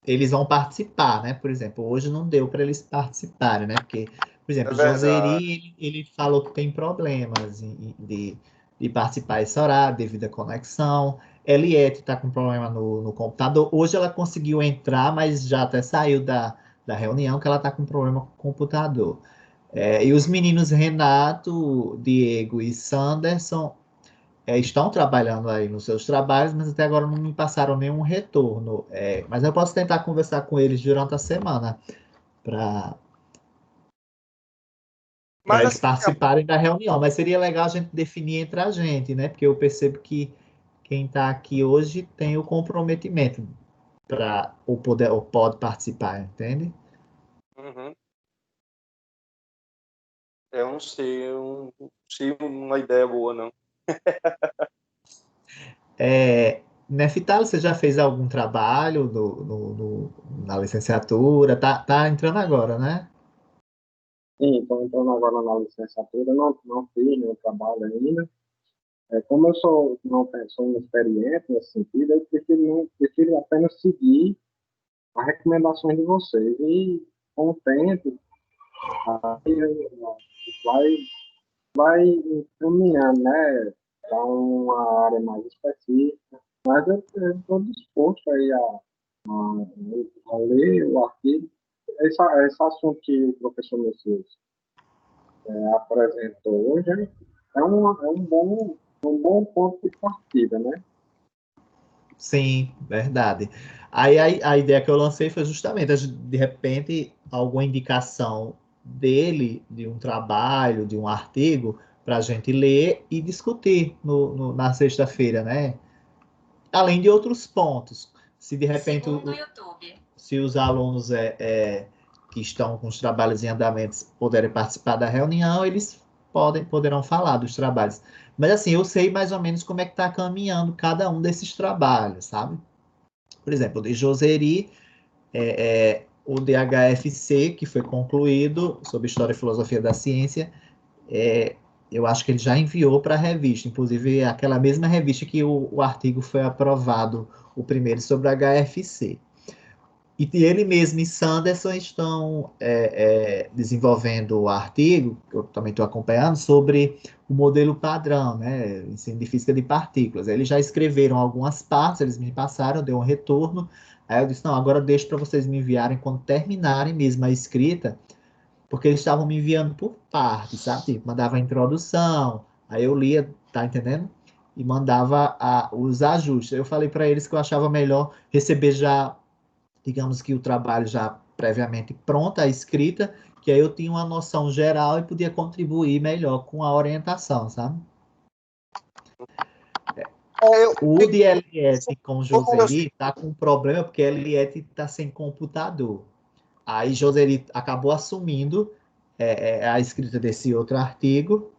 eles vão participar, né? Por exemplo, hoje não deu para eles participarem, né? Porque, por exemplo, É o verdade. Joseri, ele falou que tem problemas de participar esse horário devido à conexão. Eliette está com problema no computador. Hoje ela conseguiu entrar, mas já até saiu da reunião que ela está com problema com o computador. E os meninos Renato, Diego e Sanderson estão trabalhando aí nos seus trabalhos, mas até agora não me passaram nenhum retorno. Mas eu posso tentar conversar com eles durante a semana para Mas eles assim, participarem da reunião. Mas seria legal a gente definir entre a gente, né? Porque eu percebo que quem está aqui hoje tem o comprometimento para ou pode participar, entende? uhum. Eu não sei, eu não sei uma ideia boa, não. Neftali, você já fez algum trabalho na licenciatura? Tá entrando agora, né? Sim, estou entrando agora na licenciatura, não fiz nenhum trabalho ainda. Como eu não sou inexperiente nesse sentido, eu prefiro apenas seguir as recomendações de vocês. E com o tempo, aí vai, vai caminhando, né, para uma área mais específica. Mas eu estou disposto aí a ler o artigo. Esse assunto que o professor Messias apresentou hoje é um bom ponto de partida, né? Sim, verdade. Aí a ideia que eu lancei foi justamente, de repente, alguma indicação dele, de um trabalho, de um artigo, para a gente ler e discutir na sexta-feira, né? Além de outros pontos. Se de repente, se os alunos que estão com os trabalhos em andamento puderem participar da reunião, eles poderão falar dos trabalhos. Mas assim, eu sei mais ou menos como é que está caminhando cada um desses trabalhos, sabe? Por exemplo, o de Joseri, o DHFC, que foi concluído, sobre História e Filosofia da Ciência, eu acho que ele já enviou para a revista, inclusive aquela mesma revista que o artigo foi aprovado, o primeiro sobre HFC. E ele mesmo e Sanderson estão desenvolvendo o artigo, que eu também estou acompanhando, sobre o modelo padrão, né, ensino de física de partículas. Eles já escreveram algumas partes, eles me passaram, eu dei um retorno, aí eu disse, não, agora deixo para vocês me enviarem quando terminarem mesmo a escrita, porque eles estavam me enviando por partes, sabe? Tipo, mandava a introdução, aí eu lia, tá entendendo? E mandava os ajustes. Eu falei para eles que eu achava melhor receber já, digamos que o trabalho já previamente pronto, a escrita, que aí eu tinha uma noção geral e podia contribuir melhor com a orientação, sabe? O de Eliette com Joseri está com um problema porque Eliette está sem computador. Aí Joseri acabou assumindo a escrita desse outro artigo,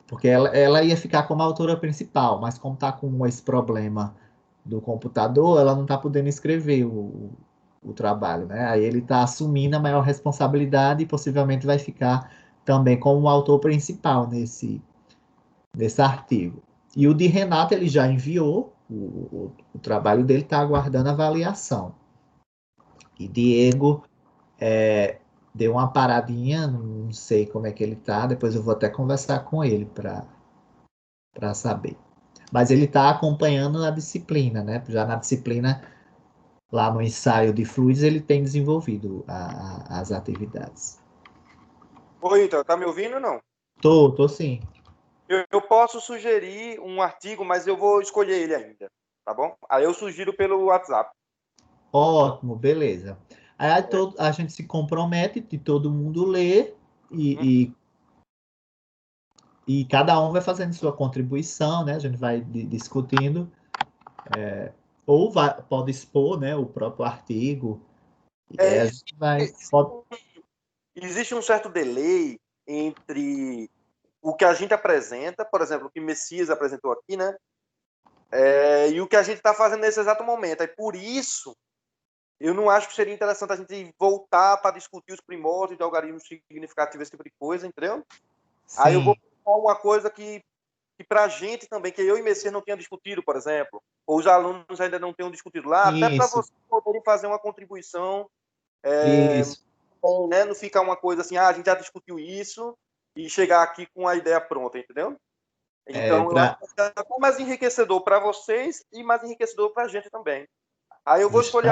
porque ela ia ficar como autora principal, mas como está com esse problema do computador, ela não está podendo escrever o trabalho, né? Aí ele está assumindo a maior responsabilidade e possivelmente vai ficar também como o autor principal nesse artigo. E o de Renato ele já enviou, o trabalho dele está aguardando avaliação. E Diego deu uma paradinha, não sei como é que ele tá, depois eu vou até conversar com ele para saber. Mas ele está acompanhando a disciplina, né? Já na disciplina, lá no ensaio de fluidos, ele tem desenvolvido as atividades. Oi, então, tá me ouvindo ou não? Tô sim. Eu posso sugerir um artigo, mas eu vou escolher ele ainda, tá bom? Aí eu sugiro pelo WhatsApp. Ótimo, beleza. Aí a gente se compromete de todo mundo ler e cada um vai fazendo sua contribuição, né? A gente vai discutindo, ou pode expor, né, o próprio artigo. A gente Existe um certo delay entre o que a gente apresenta, por exemplo, o que Messias apresentou aqui, né? E o que a gente está fazendo nesse exato momento. Aí, por isso, eu não acho que seria interessante a gente voltar para discutir os primórdios de algarismos significativos, esse tipo de coisa, entendeu? Sim. Aí eu vou falar uma coisa que para a gente também, que eu e Messias não tinha discutido, por exemplo, ou os alunos ainda não tenham discutido lá, até para vocês poderem fazer uma contribuição, né? Não ficar uma coisa assim, a gente já discutiu isso, e chegar aqui com a ideia pronta, entendeu? Então, eu acho que é mais enriquecedor para vocês e mais enriquecedor para a gente também. Aí eu vou escolher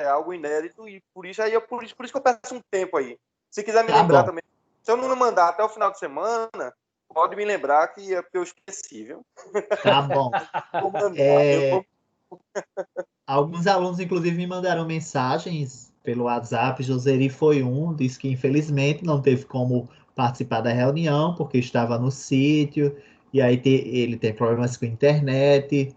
algo inédito, e por isso que eu peço um tempo aí. Se quiser me lembrar também, se eu não mandar até o final de semana, pode me lembrar que é porque eu esqueci, viu? Tá bom. Alguns alunos, inclusive, me mandaram mensagens pelo WhatsApp. Joseri foi um, disse que infelizmente não teve como participar da reunião, porque estava no sítio, e aí ele tem problemas com a internet,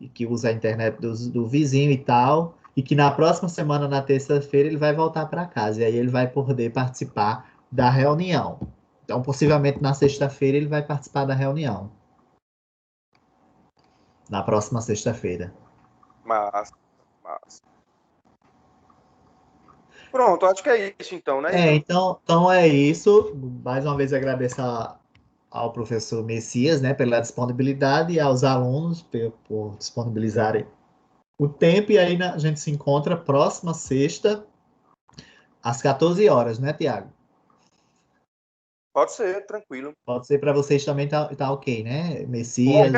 e que usa a internet do vizinho e tal, e que na próxima semana, na terça-feira, ele vai voltar para casa, e aí ele vai poder participar da reunião. Então, possivelmente, na sexta-feira, ele vai participar da reunião. Na próxima sexta-feira. Massa. Pronto, acho que é isso, então, né? Então é isso. Mais uma vez, agradeço ao professor Messias, né, pela disponibilidade, e aos alunos por disponibilizarem o tempo. E aí a gente se encontra próxima sexta, às 14 horas, né, Tiago? Pode ser, tranquilo. Pode ser para vocês também, tá ok, né? Messias.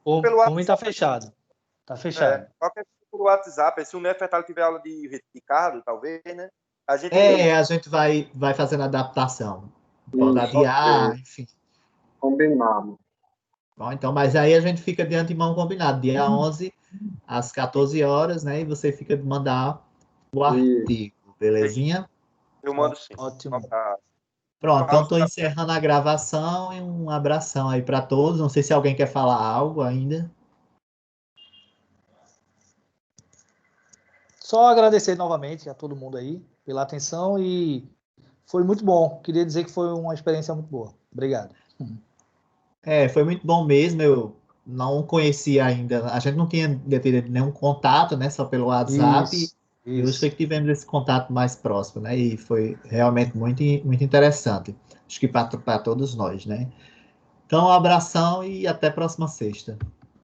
O homem tá fechado. Tá fechado. Qualquer coisa pelo WhatsApp, se o Nefertari tiver aula de Ricardo, talvez, né? A gente vai fazendo adaptação. Pode adiar, enfim. Combinado. Bom, então, mas aí a gente fica de antemão combinado, dia 11, às 14 horas, né? E você fica de mandar o artigo, belezinha? Eu mando sim. Ótimo. Pronto, então estou encerrando a gravação e um abração aí para todos. Não sei se alguém quer falar algo ainda. Só agradecer novamente a todo mundo aí pela atenção, e foi muito bom. Queria dizer que foi uma experiência muito boa. Obrigado. Foi muito bom mesmo. Eu não conhecia ainda, a gente não tinha tido nenhum contato, né? Só pelo WhatsApp. Isso. E hoje foi que tivemos esse contato mais próximo, né? E foi realmente muito, muito interessante. Acho que para todos nós, né? Então, um abração e até a próxima sexta.